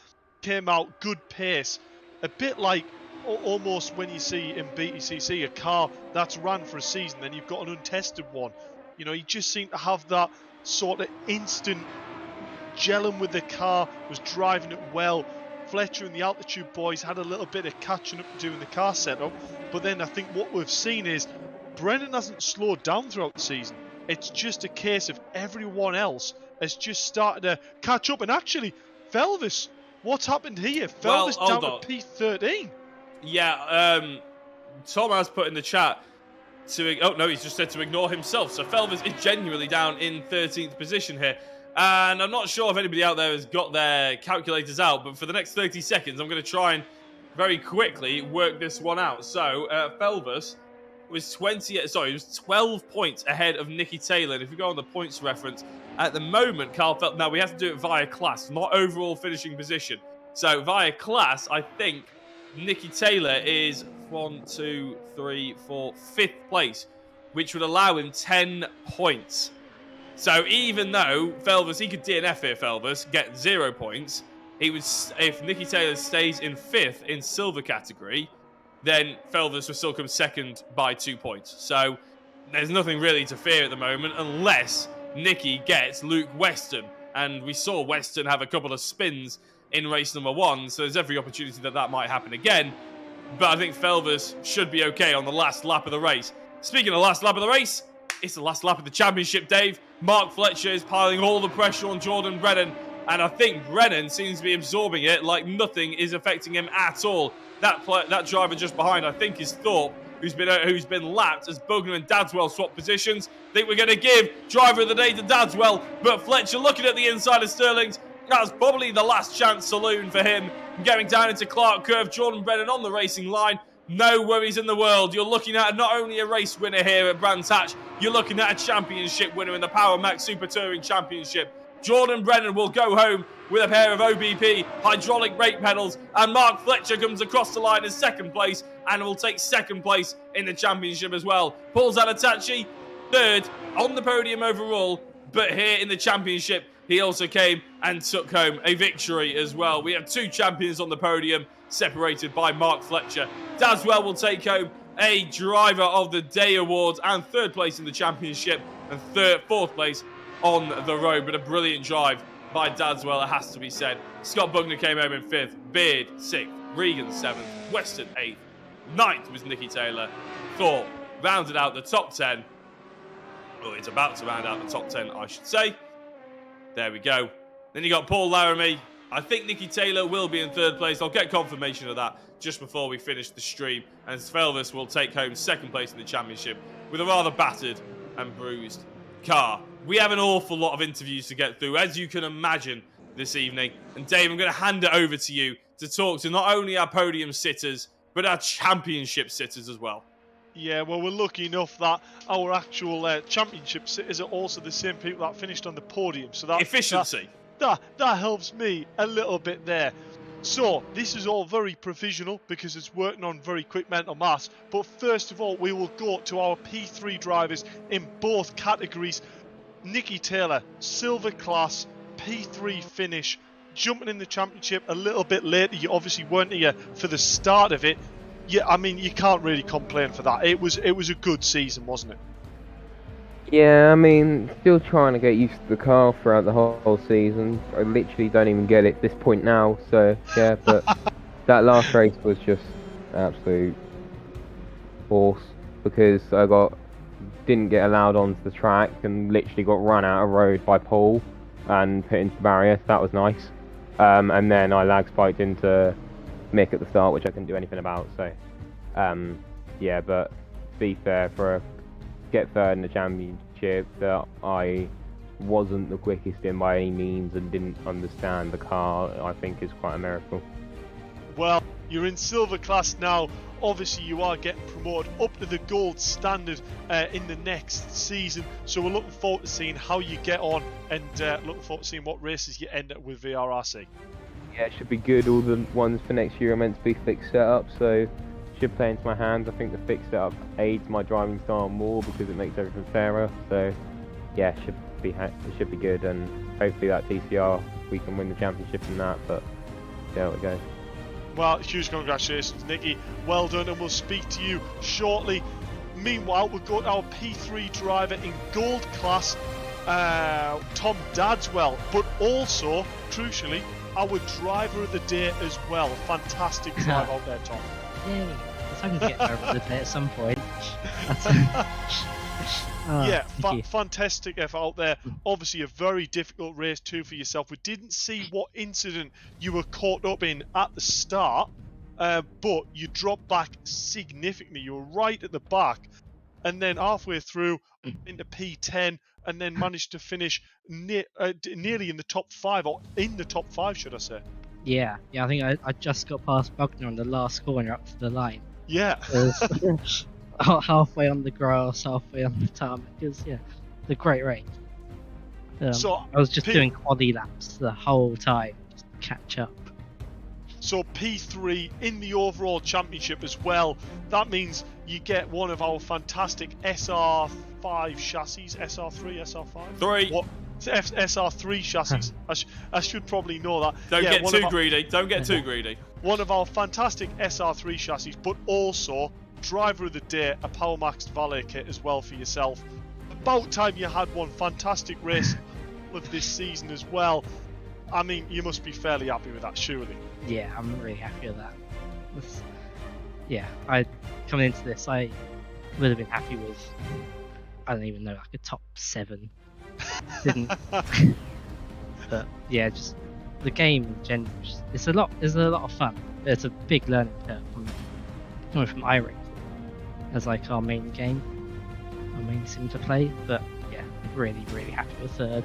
came out, good pace. A bit like almost when you see in BTCC a car that's ran for a season, then you've got an untested one. You know, he just seemed to have that sort of instant gelling with the car, was driving it well. Fletcher and the Altitude boys had a little bit of catching up to do in the car setup, but then I think what we've seen is Brennan hasn't slowed down throughout the season. It's just a case of everyone else has just started to catch up. And actually, Felvis, what's happened here? Felvis down to P13. Yeah, Tom has put in the chat he's just said to ignore himself. So Felvis is genuinely down in 13th position here. And I'm not sure if anybody out there has got their calculators out, but for the next 30 seconds, I'm going to try and very quickly work this one out. So Felvis was 12 points ahead of Nicky Taylor. And if you go on the points reference, at the moment, now we have to do it via class, not overall finishing position. So via class, I think Nicky Taylor is 5th place, which would allow him 10 points. So even though Felvis, he could DNF here, Felvis, get 0 points, he would, if Nicky Taylor stays in 5th in silver category, then Felvis will still come 2nd by 2 points. So there's nothing really to fear at the moment, unless Nicky gets Luke Weston. And we saw Weston have a couple of spins in race number 1, so there's every opportunity that might happen again. But I think Felvis should be okay on the last lap of the race. Speaking of last lap of the race, it's the last lap of the championship, Dave. Mark Fletcher is piling all the pressure on Jordan Brennan, and I think Brennan seems to be absorbing it like nothing is affecting him at all. That driver just behind, I think, is Thorpe, who's been lapped as Bugner and Dadswell swap positions. I think we're going to give driver of the day to Dadswell, but Fletcher looking at the inside of Sterling's. That's probably the last chance saloon for him. Going down into Clark Curve, Jordan Brennan on the racing line. No worries in the world. You're looking at not only a race winner here at Brands Hatch, you're looking at a championship winner in the Power Max Super Touring Championship. Jordan Brennan will go home with a pair of OBP hydraulic brake pedals, and Mark Fletcher comes across the line in 2nd place and will take 2nd place in the championship as well. Paul Zanettacci, 3rd on the podium overall, but here in the championship, he also came and took home a victory as well. We have 2 champions on the podium, separated by Mark Fletcher. Dadswell will take home a Driver of the Day award and 3rd place in the championship and 4th place on the road. But a brilliant drive by Dadswell, it has to be said. Scott Bugner came home in 5th, Beard 6th, Regan 7th, Weston 8th, 9th was Nicky Taylor. Thorpe rounded out the top 10. Well, it's about to round out the top 10, I should say. There we go. Then you got Paul Laramie. I think Nicky Taylor will be in 3rd place. I'll get confirmation of that just before we finish the stream. And Felvis will take home 2nd place in the championship with a rather battered and bruised car. We have an awful lot of interviews to get through, as you can imagine, this evening. And Dave, I'm going to hand it over to you to talk to not only our podium sitters, but our championship sitters as well. Yeah, well, we're lucky enough that our actual championship sitters are also the same people that finished on the podium. So that efficiency. That helps me a little bit there. So, this is all very provisional because it's working on very quick mental maths. But first of all, we will go to our P3 drivers in both categories. Nicky Taylor, silver class, P3 finish, jumping in the championship a little bit later. You obviously weren't here for the start of it. Yeah, I mean, you can't really complain for that. It was a good season, wasn't it? Yeah, I mean, still trying to get used to the car throughout the whole season. I literally don't even get it at this point now, so yeah, but that last race was just absolute force because I didn't get allowed onto the track and literally got run out of road by Paul and hit into the barrier, so that was nice. And then I lag spiked into Mick at the start, which I couldn't do anything about, so yeah, but to be fair, get third in the championship that I wasn't the quickest in by any means and didn't understand the car, I think is quite a miracle. Well, you're in silver class now. Obviously, you are getting promoted up to the gold standard in the next season. So we're looking forward to seeing how you get on and looking forward to seeing what races you end up with VRRC. Yeah, it should be good. All the ones for next year are meant to be fixed setup, so should play into my hands. I think the fixed setup aids my driving style more because it makes everything fairer. So yeah, it should be good, and hopefully that TCR we can win the championship in that. But see how it goes. Well, huge congratulations, Nicky. Well done, and we'll speak to you shortly. Meanwhile, we'll go to our P3 driver in gold class, Tom Dadswell, but also, crucially, our driver of the day as well. Fantastic drive out there, Tom. Yay! I was hoping to get driver of the day at some point. Yeah, fantastic effort out there. Obviously a very difficult race too for yourself. We didn't see what incident you were caught up in at the start, but you dropped back significantly. You were right at the back, and then halfway through into P10, and then managed to finish nearly in the top 5, or in the top 5, should I say. Yeah, I think I just got past Bugner on the last corner up to the line. Yeah. Halfway on the grass, halfway on the tarmac. It was, yeah, a great race. So I was just doing quali laps the whole time, just to catch up. So P3 in the overall championship as well. That means you get one of our fantastic SR5 chassis. SR3, SR5? 3. What? SR3 chassis. I should probably know that. Don't get too greedy. Don't get too greedy. One of our fantastic SR3 chassis, but also driver of the day, a Power Maxed Valet kit as well for yourself. About time you had one. Fantastic race of this season as well. I mean, you must be fairly happy with that, surely. Yeah, I'm really happy with that. Coming into this, I would have been happy with, I don't even know, like a top 7. Didn't. But yeah, just the game in general. It's a lot of fun. It's a big learning curve coming from iRacing as like our main game, our main sim to play. But yeah, really happy with third.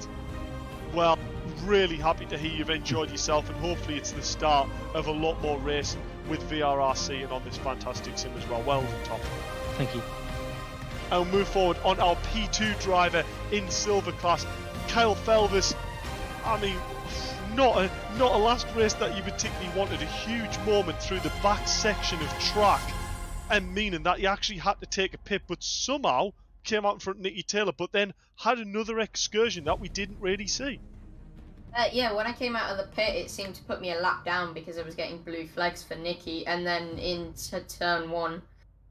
Well, really happy to hear you've enjoyed yourself, and hopefully it's the start of a lot more racing with VRRC and on this fantastic sim as well. Well done, Tom. Thank you. And we'll move forward on our P2 driver in silver class, Kyle Felvis. I mean, not a last race that you particularly wanted. A huge moment through the back section of track, and meaning that you actually had to take a pit, but somehow came out in front of Nicky Taylor, but then had another excursion that we didn't really see. Yeah, when I came out of the pit, it seemed to put me a lap down because I was getting blue flags for Nicky, and then into turn 1,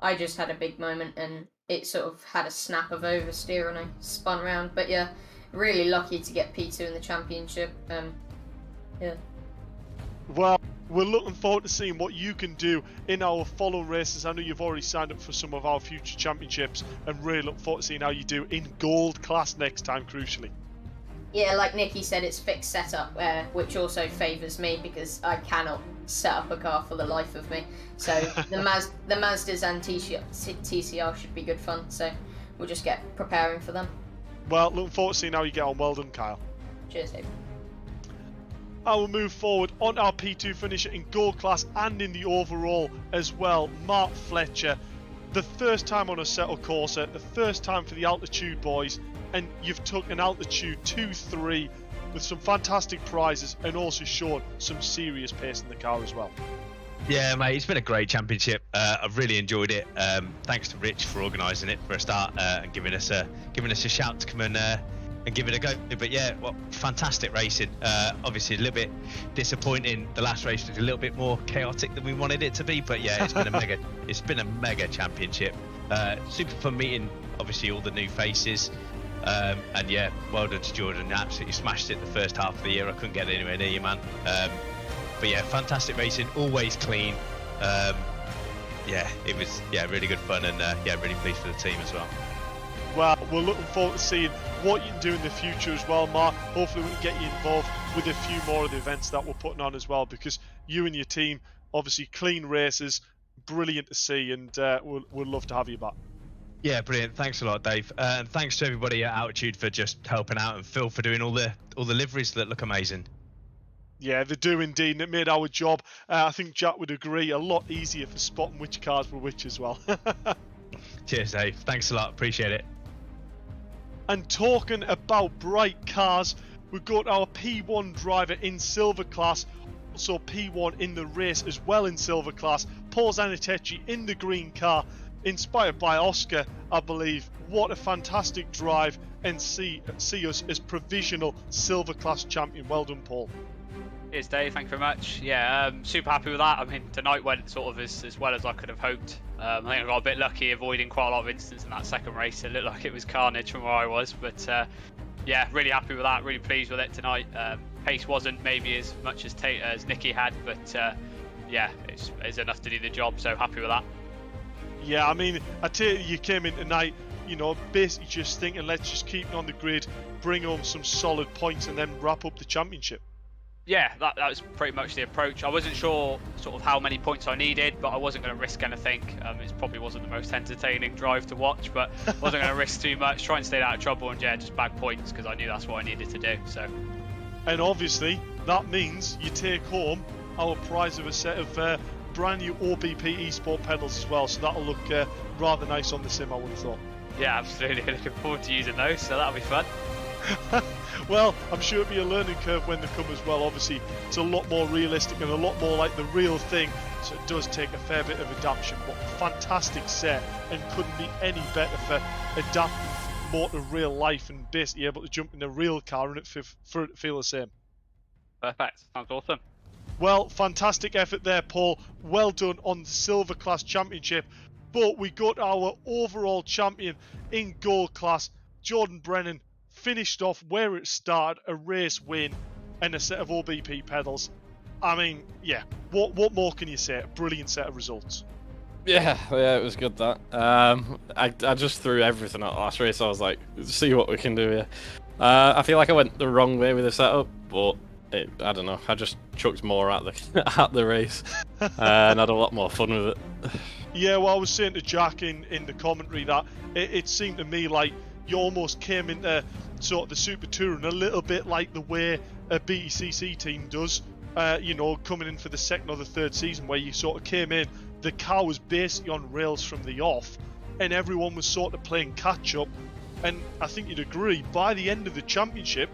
I just had a big moment, and it sort of had a snap of oversteer and I spun around. But yeah, really lucky to get P2 in the championship. Yeah. Well, we're looking forward to seeing what you can do in our follow races. I know you've already signed up for some of our future championships, and really look forward to seeing how you do in gold class next time, crucially. Yeah, like Nicky said, it's fixed setup, which also favours me because I cannot set up a car for the life of me. So the Mazdas and TCR should be good fun. So we'll just get preparing for them. Well, looking forward to seeing how you get on. Well done, Kyle. Cheers, Dave. I will move forward on our P2 finisher in gold class and in the overall as well, Mark Fletcher. The first time on a Settle Corsa, the first time for the Altitude boys, and you've took an Altitude 2-3 with some fantastic prizes and also showed some serious pace in the car as well. Yeah, mate, it's been a great championship. I've really enjoyed it. Thanks to Rich for organising it for a start and giving us a shout to come and give it a go. But yeah, well, fantastic racing. Obviously a little bit disappointing. The last race was a little bit more chaotic than we wanted it to be. But yeah, it's been a mega championship. Super fun meeting, obviously, all the new faces. And yeah, well done to Jordan. You absolutely smashed it the first half of the year. I couldn't get anywhere near you, man. But yeah, fantastic racing, always clean. Yeah, it was really good fun, and really pleased for the team as well. Well, we're looking forward to seeing what you can do in the future as well, Mark. Hopefully we can get you involved with a few more of the events that we're putting on as well, because you and your team, obviously clean races, brilliant to see, and we'd love to have you back. Yeah, brilliant. Thanks a lot, Dave. And thanks to everybody at Altitude for just helping out, and Phil for doing all the liveries that look amazing. Yeah, they do indeed, and it made our job, I think Jack would agree, a lot easier for spotting which cars were which as well. Cheers, Dave. Thanks a lot. Appreciate it. And talking about bright cars, we've got our P1 driver in silver class, also P1 in the race as well in silver class, Paul Zanettacci in the green car, inspired by Oscar, I believe. What a fantastic drive, and see us as provisional silver class champion. Well done, Paul. Cheers, Dave. Thank you very much. Yeah, super happy with that. I mean, tonight went sort of as well as I could have hoped. I think I got a bit lucky avoiding quite a lot of incidents in that second race. It looked like it was carnage from where I was, but yeah, really happy with that. Really pleased with it tonight. Pace wasn't maybe as much as Nicky had, but yeah, it's enough to do the job, so happy with that. Yeah, I mean, I tell you came in tonight, you know, basically just thinking, let's just keep it on the grid, bring home some solid points, and then wrap up the championship. Yeah, that was pretty much the approach. I wasn't sure sort of how many points I needed, but I wasn't going to risk anything. It probably wasn't the most entertaining drive to watch, but wasn't going to risk too much. Try and stay out of trouble, and yeah, just bag points because I knew that's what I needed to do. So, and obviously that means you take home our prize of a set of brand new OBP eSport pedals as well. So that'll look rather nice on the sim, I would have thought. Yeah, absolutely. Looking forward to using those, so that'll be fun. Well, I'm sure it'll be a learning curve when they come as well. Obviously, it's a lot more realistic and a lot more like the real thing, so it does take a fair bit of adaptation. But fantastic set, and couldn't be any better for adapting more to real life and basically able to jump in a real car and it for it to feel the same. Perfect. Sounds awesome. Well, fantastic effort there, Paul. Well done on the Silver Class Championship. But we got our overall champion in Gold Class, Jordan Brennan, finished off where it started, a race win and a set of OBP pedals. I mean, yeah, what more can you say? A brilliant set of results. Yeah, it was good that. I just threw everything at the last race. I was like, see what we can do here. I feel like I went the wrong way with the setup, but I don't know. I just chucked more at the race and had a lot more fun with it. Yeah, well, I was saying to Jack in the commentary that it seemed to me like you almost came into sort of the Super Touring a little bit like the way a BTCC team does, you know, coming in for the second or the third season, where you sort of came in, the car was basically on rails from the off, and everyone was sort of playing catch up. And I think you'd agree, by the end of the championship,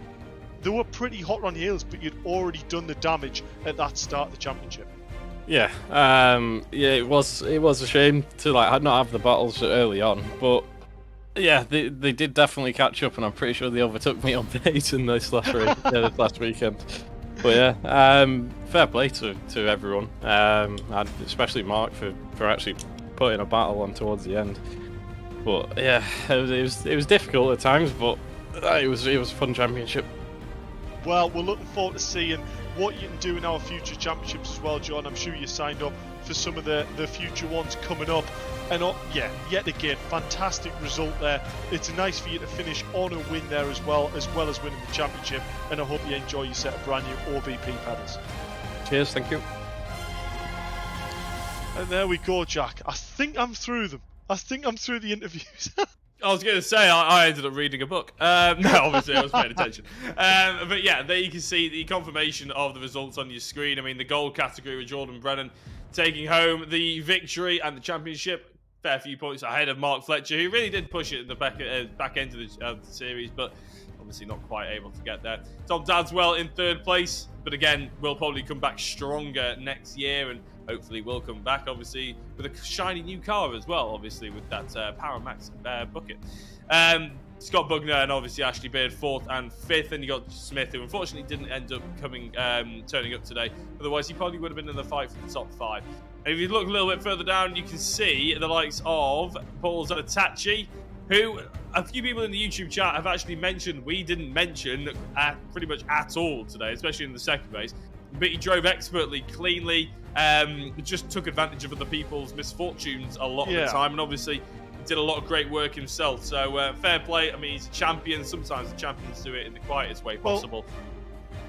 they were pretty hot on heels, but you'd already done the damage at that start of the championship. Yeah, it was a shame to not have the battles early on, but yeah, they did definitely catch up, and I'm pretty sure they overtook me on pace in this last race, this last weekend. But yeah, fair play to everyone, and especially Mark for actually putting a battle on towards the end. But yeah, it was difficult at times, but it was a fun championship. Well, we're looking forward to seeing what you can do in our future championships as well, John. I'm sure you signed up for some of the future ones coming up. And yeah, yet again, fantastic result there. It's nice for you to finish on a win there as well as winning the championship. And I hope you enjoy your set of brand new OBP pedals. Cheers, thank you. And there we go, Jack. I think I'm through them. I think I'm through the interviews. I was going to say, I ended up reading a book. No, obviously, I was paying attention. But yeah, there you can see the confirmation of the results on your screen. I mean, the gold category with Jordan Brennan taking home the victory and the championship. Fair few points ahead of Mark Fletcher, who really did push it in the back end of the series, but obviously not quite able to get there. Tom Dadswell in 3rd place, but again, will probably come back stronger next year, and hopefully will come back, obviously, with a shiny new car as well, obviously, with that Paramax bucket. Scott Bugner and obviously Ashley Beard 4th and 5th, and you got Smith, who unfortunately didn't end up turning up today. Otherwise, he probably would have been in the fight for the top 5. And if you look a little bit further down, you can see the likes of Paul Zanettacci, who a few people in the YouTube chat have actually mentioned we didn't mention pretty much at all today, especially in the second race. But he drove expertly, cleanly, just took advantage of other people's misfortunes a lot of the time, and obviously did a lot of great work himself. So fair play. I mean, he's a champion. Sometimes the champions do it in the quietest way possible.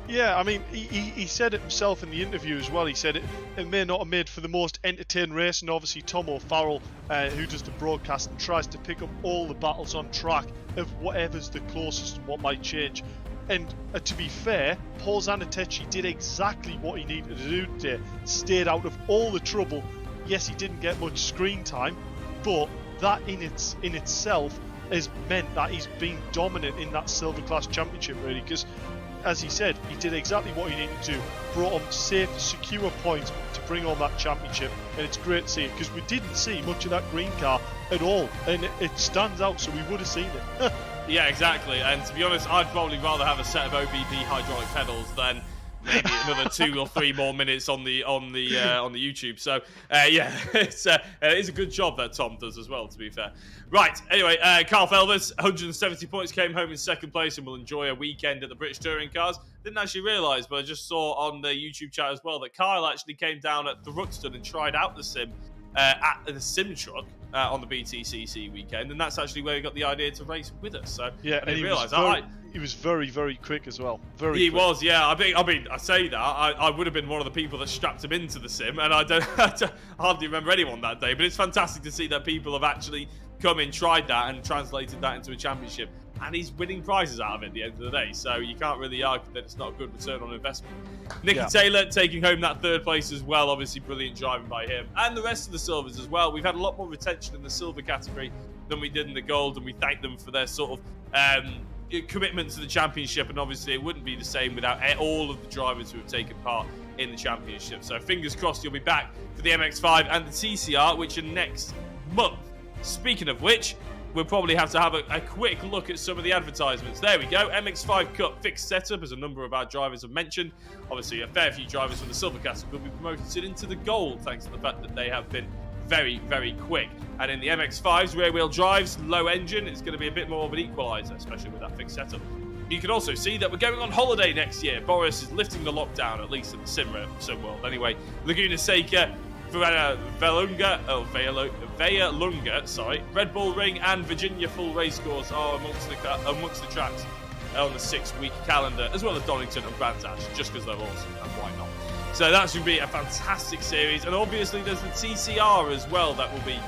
Yeah, I mean, he said it himself in the interview as well. He said it may not have made for the most entertaining race, and obviously Tom O'Farrell, who does the broadcast and tries to pick up all the battles on track of whatever's the closest and what might change. And to be fair, Paul Zanettacci did exactly what he needed to do today. Stayed out of all the trouble. Yes, he didn't get much screen time, but that in itself has meant that he's been dominant in that Silver Class Championship, really, because as he said, he did exactly what he needed to do, brought on safe, secure points to bring on that championship, and it's great to see it, because we didn't see much of that green car at all, and it stands out, so we would have seen it. Yeah, exactly, and to be honest, I'd probably rather have a set of OBP hydraulic pedals than maybe another 2 or 3 more minutes on the YouTube. So yeah, it is a good job that Tom does as well, to be fair. Right, anyway, Carl Felvers, 170 points, came home in 2nd place and will enjoy a weekend at the British Touring Cars. Didn't actually realise, but I just saw on the YouTube chat as well that Kyle actually came down at Thruxton and tried out the sim at the sim truck on the BTCC weekend, and that's actually where he got the idea to race with us. So yeah, I didn't realise. He was very, very quick as well. He was, yeah. I mean, I say that I would have been one of the people that strapped him into the sim, and I hardly remember anyone that day. But it's fantastic to see that people have actually come in, tried that, and translated that into a championship, and he's winning prizes out of it at the end of the day. So you can't really argue that it's not a good return on investment. Nicky Taylor taking home that 3rd place as well. Obviously, brilliant driving by him, and the rest of the silvers as well. We've had a lot more retention in the silver category than we did in the gold, and we thank them for their sort of commitment to the championship, and obviously it wouldn't be the same without all of the drivers who have taken part in the championship. So fingers crossed you'll be back for the MX-5 and the TCR, which are next month. Speaking of which, we'll probably have to have a quick look at some of the advertisements. There we go. MX-5 Cup fixed setup, as a number of our drivers have mentioned. Obviously, a fair few drivers from the silver category will be promoted into the gold, thanks to the fact that they have been very, very quick. And in the MX-5's rear-wheel drives, low engine, it's going to be a bit more of an equaliser, especially with that fixed setup. You can also see that we're going on holiday next year. Boris is lifting the lockdown, at least in the sim world. Anyway, Laguna Seca, Vallelunga, Red Bull Ring and Virginia Full Racecourse are amongst the tracks on the 6-week calendar, as well as Donington and Brands Hatch, just because they're awesome, and why not? So that should be a fantastic series, and obviously there's the TCR as well that will be,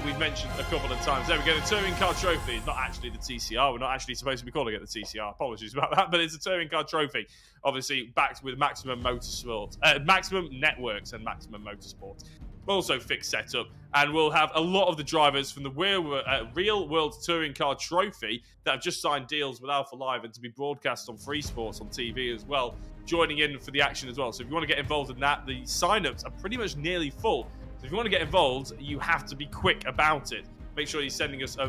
we've mentioned a couple of times. There we go, the Touring Car Trophy. It's not actually the TCR, we're not actually supposed to be calling it the TCR, apologies about that, but it's a Touring Car Trophy, obviously backed with Maximum Motorsport, Maximum Networks and Maximum Motorsport. Also fixed setup, and we'll have a lot of the drivers from the Real World Touring Car Trophy that have just signed deals with Alpha Live and to be broadcast on Free Sports on TV as well, joining in for the action as well. So if you want to get involved in that, the sign-ups are pretty much nearly full. So if you want to get involved, you have to be quick about it. Make sure you're sending us a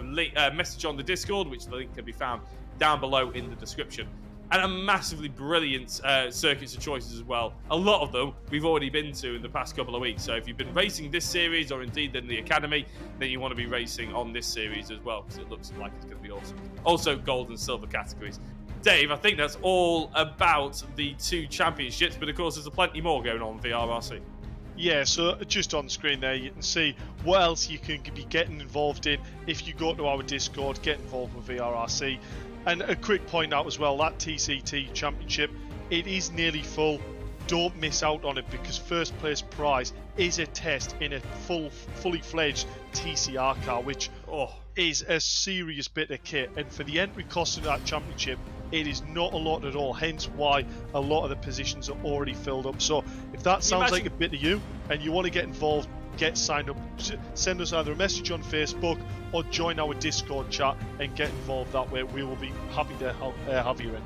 message on the Discord, which the link can be found down below in the description. And a massively brilliant circuits of choices as well. A lot of them we've already been to in the past couple of weeks. So if you've been racing this series or indeed in the Academy, then you want to be racing on this series as well, because it looks like it's going to be awesome. Also gold and silver categories. Dave, I think that's all about the 2 championships, but of course there's plenty more going on in VRRC. Yeah, so just on screen there you can see what else you can be getting involved in. If you go to our Discord, get involved with VRRC. And a quick point out as well, that TCT Championship, it is nearly full. Don't miss out on it, because first place prize is a test in a fully fledged TCR car, which is a serious bit of kit. And for the entry cost of that championship, it is not a lot at all, hence why a lot of the positions are already filled up. So if that sounds like a bit of you and you want to get involved, get signed up. Send us either a message on Facebook or join our Discord chat and get involved that way. We will be happy to have you in.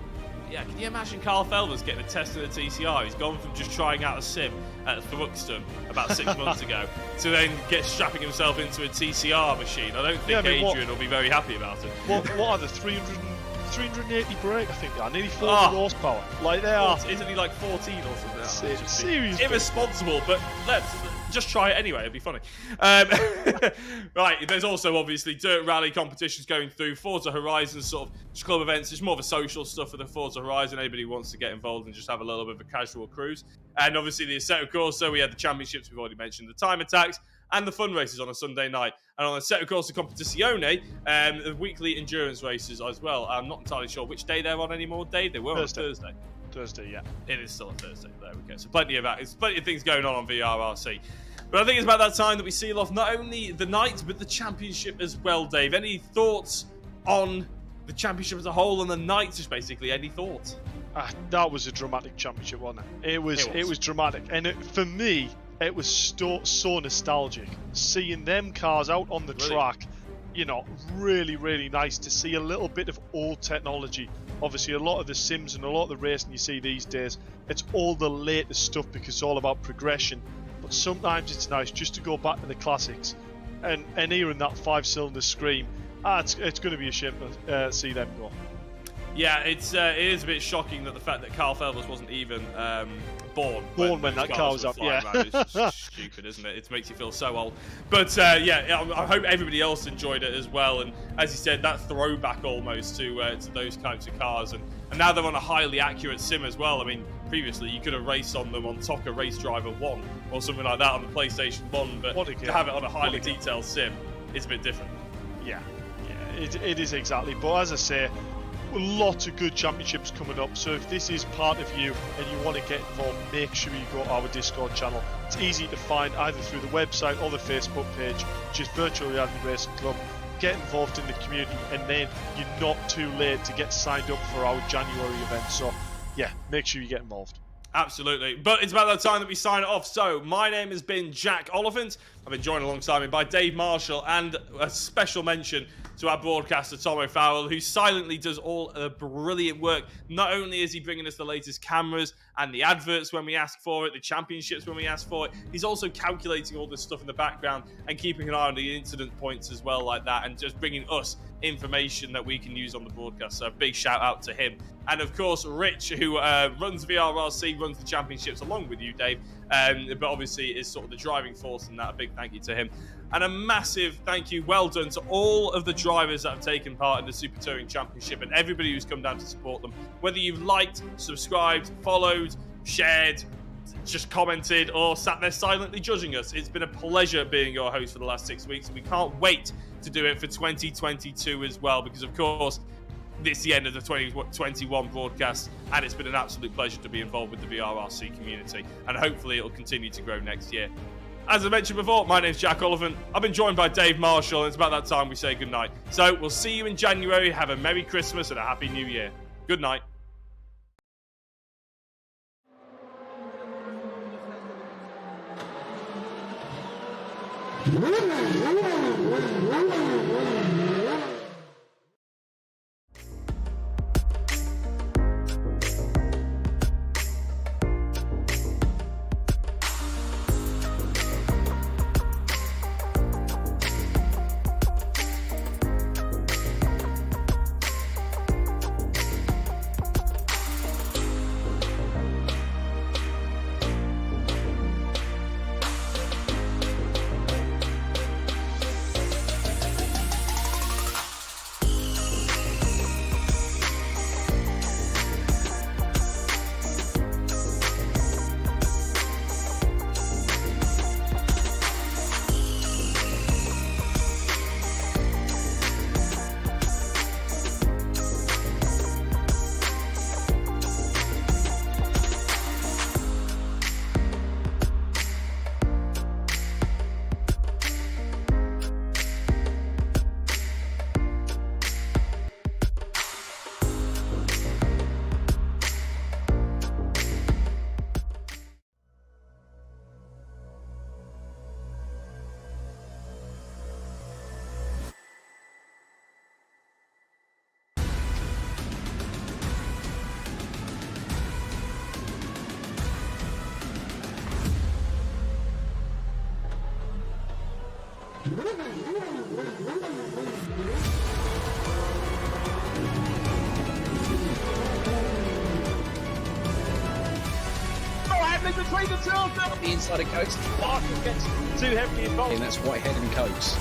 Yeah, can you imagine Carl Felder's getting a test of the TCR? He's gone from just trying out a sim at Thruxton about 6 months ago to then strapping himself into a TCR machine. I don't think Adrian will be very happy about it. What are the 380 brake? I think they are nearly 400 horsepower. Like they are. Isn't he like 14 or something? Seriously irresponsible, but let's just try it anyway. It'd be funny. Right, there's also obviously dirt rally competitions going through. Forza Horizon sort of club events. It's more of a social stuff for the Forza Horizon. Anybody who wants to get involved and just have a little bit of a casual cruise. And obviously the Assetto Corsa, we had the championships we've already mentioned, the time attacks, and the fun races on a Sunday night. And on the Assetto Corsa Competizione, the weekly endurance races as well. I'm not entirely sure which day they're on anymore, Dave. They were Thursday. on Thursday. Thursday, yeah. It is still a Thursday. There we go. So plenty of things going on VRRC. But I think it's about that time that we seal off not only the night, but the championship as well, Dave. Any thoughts on the championship as a whole and the night? Just basically, any thoughts? That was a dramatic championship, wasn't it? It was dramatic. And for me, it was so nostalgic. Seeing them cars out on the track, really, really nice to see a little bit of old technology. Obviously, a lot of the sims and a lot of the racing you see these days, it's all the latest stuff because it's all about progression. But sometimes it's nice just to go back to the classics and hearing that 5-cylinder scream. It's going to be a shame to see them go. Yeah, it is a bit shocking that the fact that Carl Felbers wasn't even born when that car was up. Yeah, it's just stupid, isn't it? It makes you feel so old. But I hope everybody else enjoyed it as well. And as you said, that throwback almost to those kinds of cars. And now they're on a highly accurate sim as well. I mean, previously you could have raced on them on TOCA Race Driver 1 or something like that on the PlayStation 1, but to have it on a highly detailed sim is a bit different. Yeah, it is exactly. But as I say, lots of good championships coming up, so if this is part of you and you want to get involved, make sure you go to our Discord channel. It's easy to find either through the website or the Facebook page, just Virtual Reality Racing Club. Get involved in the community, and then you're not too late to get signed up for our January event. So yeah, make sure you get involved. Absolutely. But it's about that time that we sign it off. So my name has been Jack Oliphant. I've been joined alongside me by Dave Marshall, and a special mention to our broadcaster Tom O'Farrell, who silently does all the brilliant work. Not only is he bringing us the latest cameras and the adverts when we ask for it, the championships when we ask for it, he's also calculating all this stuff in the background and keeping an eye on the incident points as well, like that, and just bringing us information that we can use on the broadcast. So a big shout out to him. And of course, Rich, who runs VRRC, runs the championships along with you, Dave, but obviously is sort of the driving force in that. A big thank you to him. And a massive thank you, well done, to all of the drivers that have taken part in the Super Touring Championship and everybody who's come down to support them. Whether you've liked, subscribed, followed, shared, just commented, or sat there silently judging us, it's been a pleasure being your host for the last 6 weeks. We can't wait to do it for 2022 as well, because of course, this is the end of the 2021 broadcast, and it's been an absolute pleasure to be involved with the VRRC community, and hopefully it'll continue to grow next year. As I mentioned before, my name's Jack Oliphant. I've been joined by Dave Marshall, and it's about that time we say goodnight. So we'll see you in January. Have a Merry Christmas and a Happy New Year. Good night. between the two of them. The inside of coats. Mark gets too heavily involved. And that's Whitehead and Coates.